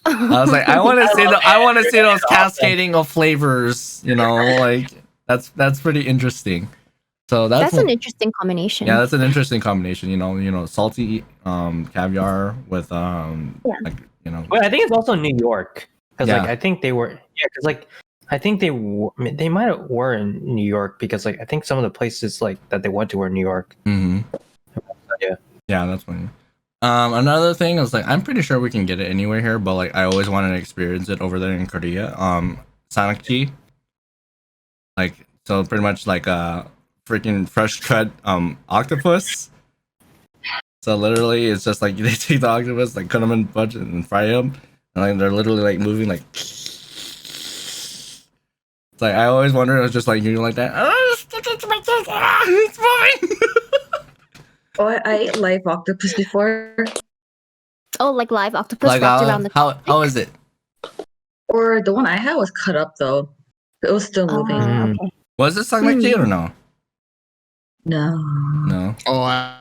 I was like, I want to see those cascading of flavors. You know, like that's pretty interesting. So That's an interesting combination. yeah, that's an interesting combination. You know, salty caviar with like, you know. But I think it's also New York because Yeah. like I think they were because like I think they might have were in New York because like I think some of the places like that they went to were in New York. Mm-hmm. Yeah, that's funny. Another thing is like I'm pretty sure we can get it anywhere here, but like I always wanted to experience it over there in Korea. Sanakji. Like so pretty much like freaking fresh cut octopus. So literally it's just like they take the octopus, like cut them in bunch and fry them, and like they're literally like moving like. It's like I always wonder, it's just like you like that. It's moving. Oh, I ate live octopus before, Oh, like live octopus Like wrapped around the how is it? or the one I had was cut up though. It was still moving. Okay. Was it Sanakji or no? No. No, Oh,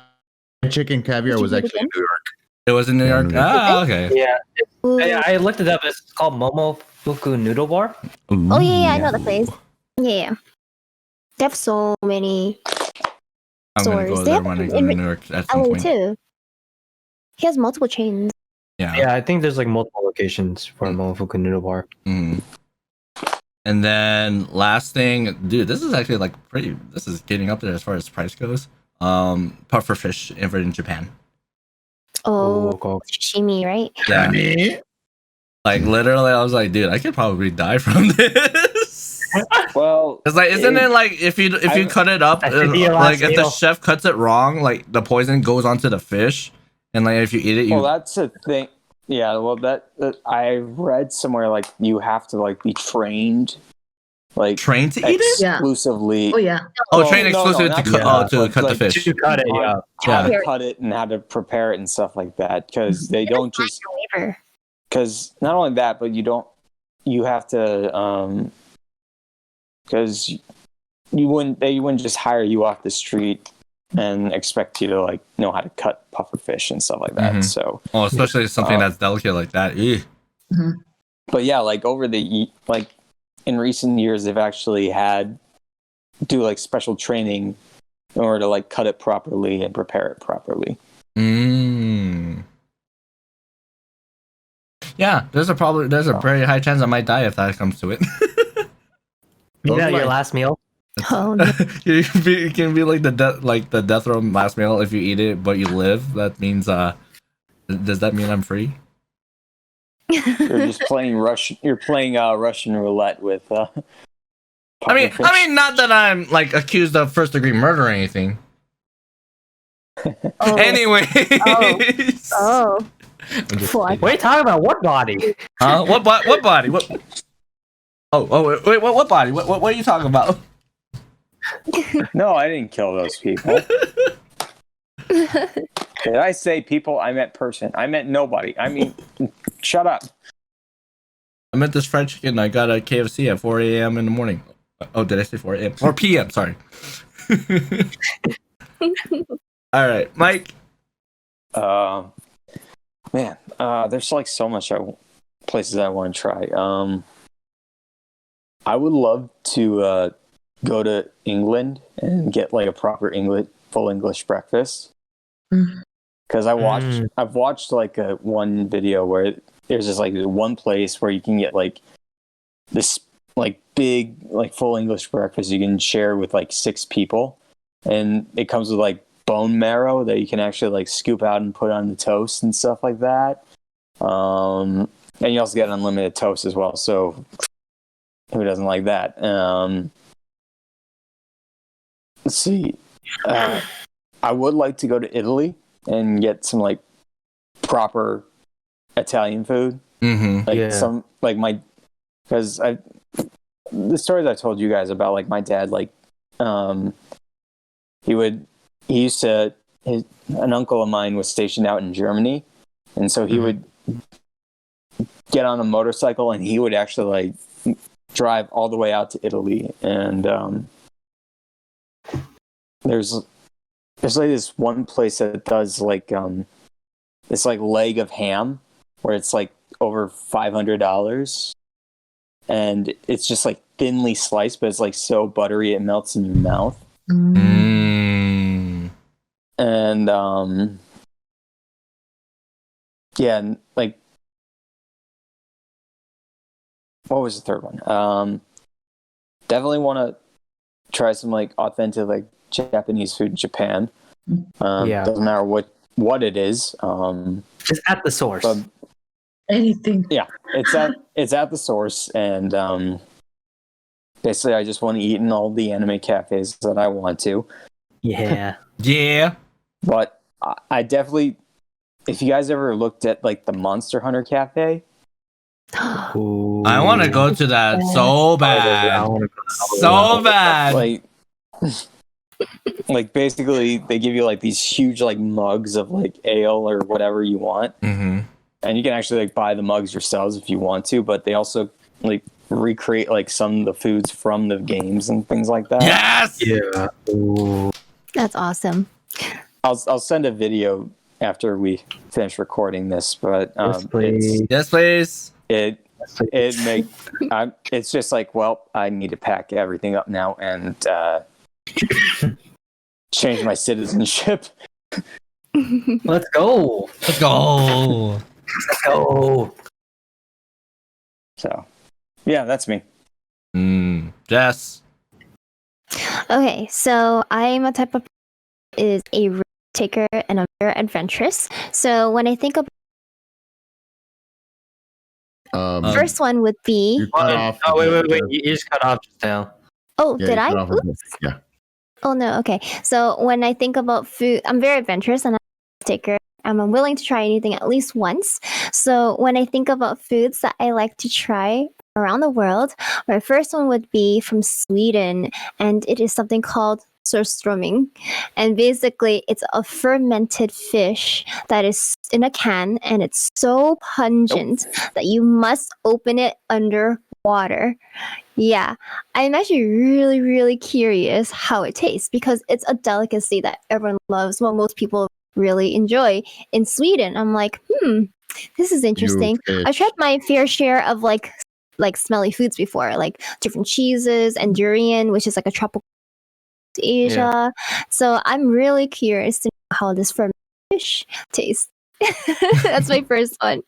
chicken caviar Did you was do it actually in again? New York. it was in New York. Ah, okay. yeah. Ooh. I looked it up. It's called Momofuku Noodle Bar. Oh yeah, I know the place. Yeah. They have so many I'm gonna go stores. They there have when I it go in to New York at some LA point. too. He has multiple chains. Yeah. Yeah, I think there's like multiple locations for Momofuku Noodle Bar. Mhm. And then last thing, dude, this is actually like pretty. This is getting up there as far as price goes. Puffer fish over in Japan. Oh, cool. sashimi, right? Yeah. Like literally, I was like, dude, I could probably die from this. Well, It's like, isn't it like if you I've- cut it up, That should be your like last if the meal. chef cuts it wrong, like the poison goes onto the fish, and like if you eat it, you well, that's a thing. Yeah, well, that I read somewhere like you have to like be trained, like train to eat it. Yeah. exclusively. Oh yeah. Oh, Well, train no, exclusive not to cut. that, To but, cut the like, fish. To cut it, yeah. How Yeah. to cut it and how to prepare it and stuff like that, because they don't just Flavor. because not only that, but you have to because you wouldn't just hire you off the street and expect you to like know how to cut puffer fish and stuff like that. Mhm. So, Oh, especially something that's delicate like that. Ew. but yeah, like like in recent years, they've actually do like special training in order to like cut it properly and prepare it properly. Mm. Yeah, there's a very high chance I might die if that comes to it. You know, Those your like- last meal. Oh no. It can be like the death row last meal if you eat it but you live. That means does that mean I'm free? You're just playing Russian. You're playing Russian roulette with. I mean, not that I'm like accused of first degree murder or anything. Oh. Anyway. Oh. What? What are you talking about? What body? Huh? What body? What? Oh, wait, what body? What are you talking about? No, I didn't kill those people. Did I say people? I meant person. I meant nobody. I mean, shut up. I meant this fried chicken I got at KFC at 4 a.m. in the morning. Oh, did I say 4 a.m.? 4 p.m. Sorry. All right, Mike. Man, there's like so much places I want to try. I would love to go to England and get like a proper full English breakfast. Because I've watched like one video where there's this like one place where you can get like this like big like full English breakfast you can share with like 6 people, and it comes with like bone marrow that you can actually like scoop out and put on the toast and stuff like that. And you also get unlimited toast as well. So Who doesn't like that? Let's see. I would like to go to Italy and get some like proper Italian food. Mm-hmm. Like some like my because I the stories I told you guys about like my dad like he used to an uncle of mine was stationed out in Germany, and so he would get on a motorcycle and he would actually like drive all the way out to Italy, and there's like this one place that does like this like leg of ham where it's like over $500, and it's just like thinly sliced, but it's like so buttery it melts in your mouth. Mm. And yeah, and like what was the third one? Definitely want to try some like authentic like Japanese food in Japan. Doesn't matter what it is. Just at the source. But, Anything. yeah, it's at the source, and basically I just want to eat in all the anime cafes that I want to. Yeah. Yeah. But I definitely, if you guys ever looked at like the Monster Hunter Cafe, Ooh. I want to go to that so I bad. wanna go. So bad. like basically they give you like these huge like mugs of like ale or whatever you want, Mm-hmm. and you can actually like buy the mugs yourselves if you want to, but they also like recreate like some of the foods from the games and things like that. Yes. Yeah. Ooh. That's awesome. I'll send a video after we finish recording this, but Yes, please. Yes, please. it's just like, well, I need to pack everything up now and change my citizenship. Let's go. Let's go. Let's go. So yeah, that's me. Jess. Okay, so I'm a type of is a risk taker and I'm very adventurous. So when I think of first one would be you cut off. Oh, wait. You just cut off just now. oh, Yeah, did you I? cut off Oops. yeah. Oh no, okay. So when I think about food, I'm very adventurous and I'm a taker. I'm willing to try anything at least once. So when I think about foods that I like to try around the world, my first one would be from Sweden, and it is something called surströmming. And basically, it's a fermented fish that is in a can, and it's so pungent that you must open it under water. Yeah, I'm actually really, really curious how it tastes because it's a delicacy that everyone loves. Well, most people really enjoy in Sweden. I'm like, this is interesting. I tried my fair share of like smelly foods before, like different cheeses and durian, which is like a tropical Asia. So I'm really curious to know how this fermented fish tastes. That's my first one.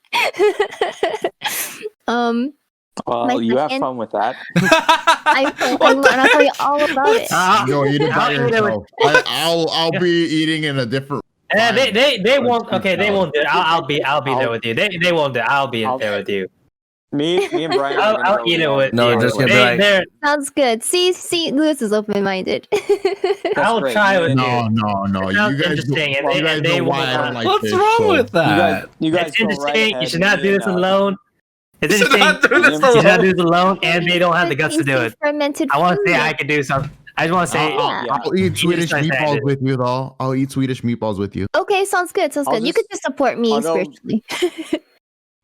Well, you have fun with that. I'll tell you all about it. No, eat it by yourself. I'll be eating in a different. They won't. Okay, they won't do it. I'll be there with you. They won't do it. I'll be there with you. Me and Brian. I'll eat it with No, you. just gonna be like, Sounds good. See, Lewis is open-minded. I'll try with you. No. Sounds You guys interesting, and you guys they know why will I don't like what's fish, wrong so- with that? You guys It's go right interesting. ahead. You should not Me do and, this alone. It's You should interesting. not do this You should not alone. do this alone, and they don't have the guts to do it. Fermented I want to food. say I could do something. I just want to say. I'll eat Swedish just meatballs said it. with you, though. I'll eat Swedish meatballs with you. Okay, sounds good. You could just support me I'll go- spiritually.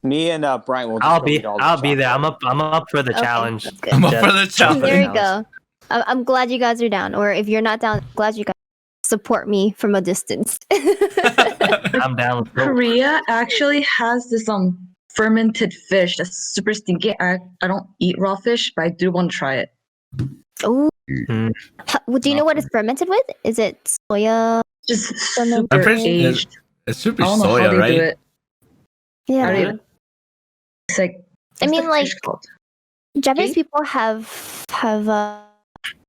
Me and Brian will. Just I'll go be eat all the there. chocolate. I'm up for the Okay, challenge. sounds good. I'm up for the Just- challenge. There you go. I'm glad you guys are down. Or if you're not down, glad you guys support me from a distance. I'm down. With it. Korea actually has this fermented fish that's super stinky. I don't eat raw fish, but I do want to try it. Oh, Mm. do you know what it's fermented with? Is it soya? Just I'm super pretty sure aged. It should I be don't know how soya, they right? do it. Yeah, I don't even- It's like. I what's mean, the like- fish called? Japanese Okay. people have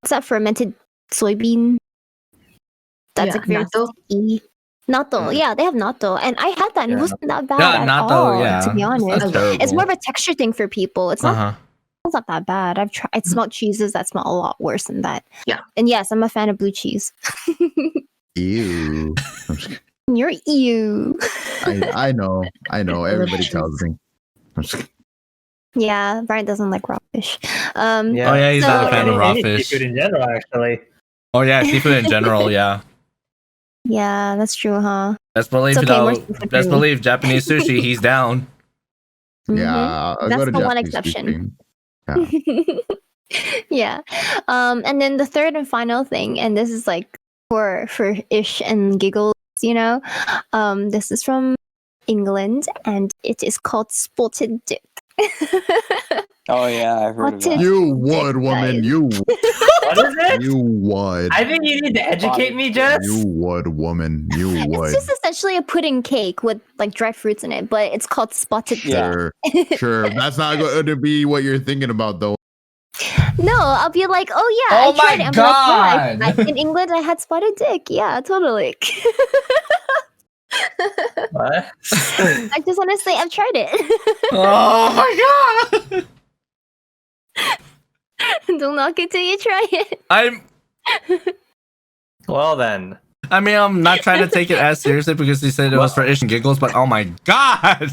what's that fermented soybean? That's Yeah, like very natto. sticky. Natto, yeah, they have natto, and I had that, and it Yeah. wasn't that bad Yeah, at natto, all. yeah. To be honest, That's terrible. it's more of a texture thing for people. It's not Uh-huh. It's not that bad. I've tried. I smelled cheeses that smell a lot worse than that. Yeah. And yes, I'm a fan of blue cheese. Ew. You're ew. I know. Everybody tells me. I'm just kidding. Yeah, Brian doesn't like raw fish. Oh yeah, he's not a fan of raw fish. Seafood in general, actually. Oh yeah, seafood in general. Yeah. Yeah, that's true, huh? Let's believe It's okay, more though. seafood Let's for me. believe Japanese sushi. He's down. Yeah, I'll That's go to the one Japanese exception. sushi. Yeah. And then the third and final thing, and this is like for ish and giggles, you know. This is from England, and it is called spotted dick. Oh yeah, I've heard of that. You would, woman. You What is it? you would. I think you need to educate me, Jess. You would, woman. You would. It's just essentially a pudding cake with like dried fruits in it, but it's called spotted dick. Yeah. Sure. That's not going to be what you're thinking about, though. No, I'll be like, oh yeah, Oh I tried my it. I'm God. like, yeah, in England I had spotted dick. Yeah, totally. What? I just want to say I've tried it. Oh my god! Don't knock it till you try it. Well then. I mean, I'm not trying to take it as seriously because he said it was for ish and giggles, but oh my god!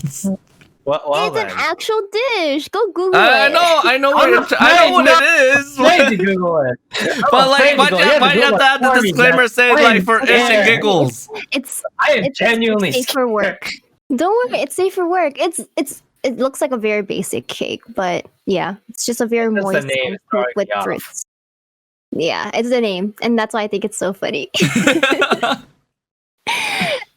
Well It's then. an actual dish. Go Google I it. know, I know what I'm I know what afraid it is. Afraid to Google it. But like, why do you have to have the disclaimer say like for ish and giggles? I am It's genuinely safe for work. Don't worry, it's safe for work. It looks like a very basic cake, but yeah, it's just a very Just the moist name cake is throwing with me off. fruits. Yeah, it's the name, and that's why I think it's so funny.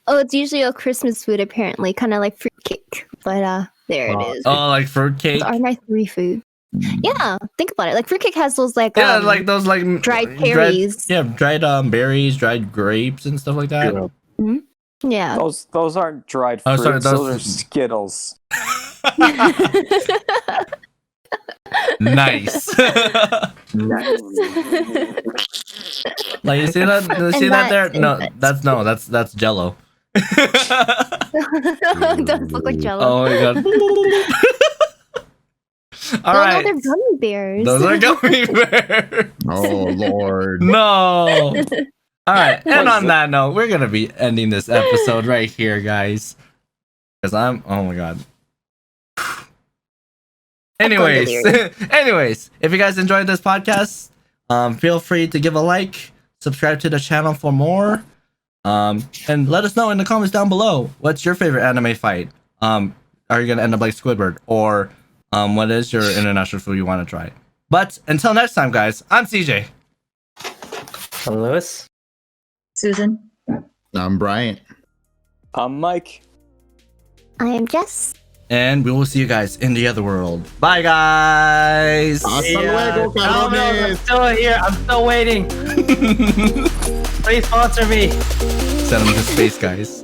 Oh, it's usually a Christmas food apparently, kind of like fruitcake. But there it is. Oh, like fruitcake? Those are my three foods. Yeah, think about it. Like fruitcake has those like Yeah, like those like dried berries. dried berries, dried grapes, and stuff like that. Yeah. Those aren't dried Oh, fruits. sorry, those are Skittles. Nice. Like you see that? You see that there? No, that's Jello. Does look like Jello. Oh my god. All no, right. they're gummy bears. Those are gummy bears. Oh Lord. No. All right. And on that note, we're gonna be ending this episode right here, guys. Because oh my god. Anyways, if you guys enjoyed this podcast, feel free to give a like, subscribe to the channel for more, and let us know in the comments down below what's your favorite anime fight. Are you gonna end up like Squidward, or what is your international food you want to try? But until next time, guys, I'm CJ. I'm Lewis. Susan. I'm Bryant. I'm Mike. I am Jess. And we will see you guys in the other world. Bye, guys. Hasta luego, I'm cabrones. still here. I'm still waiting. Please sponsor me. Send them to space, guys.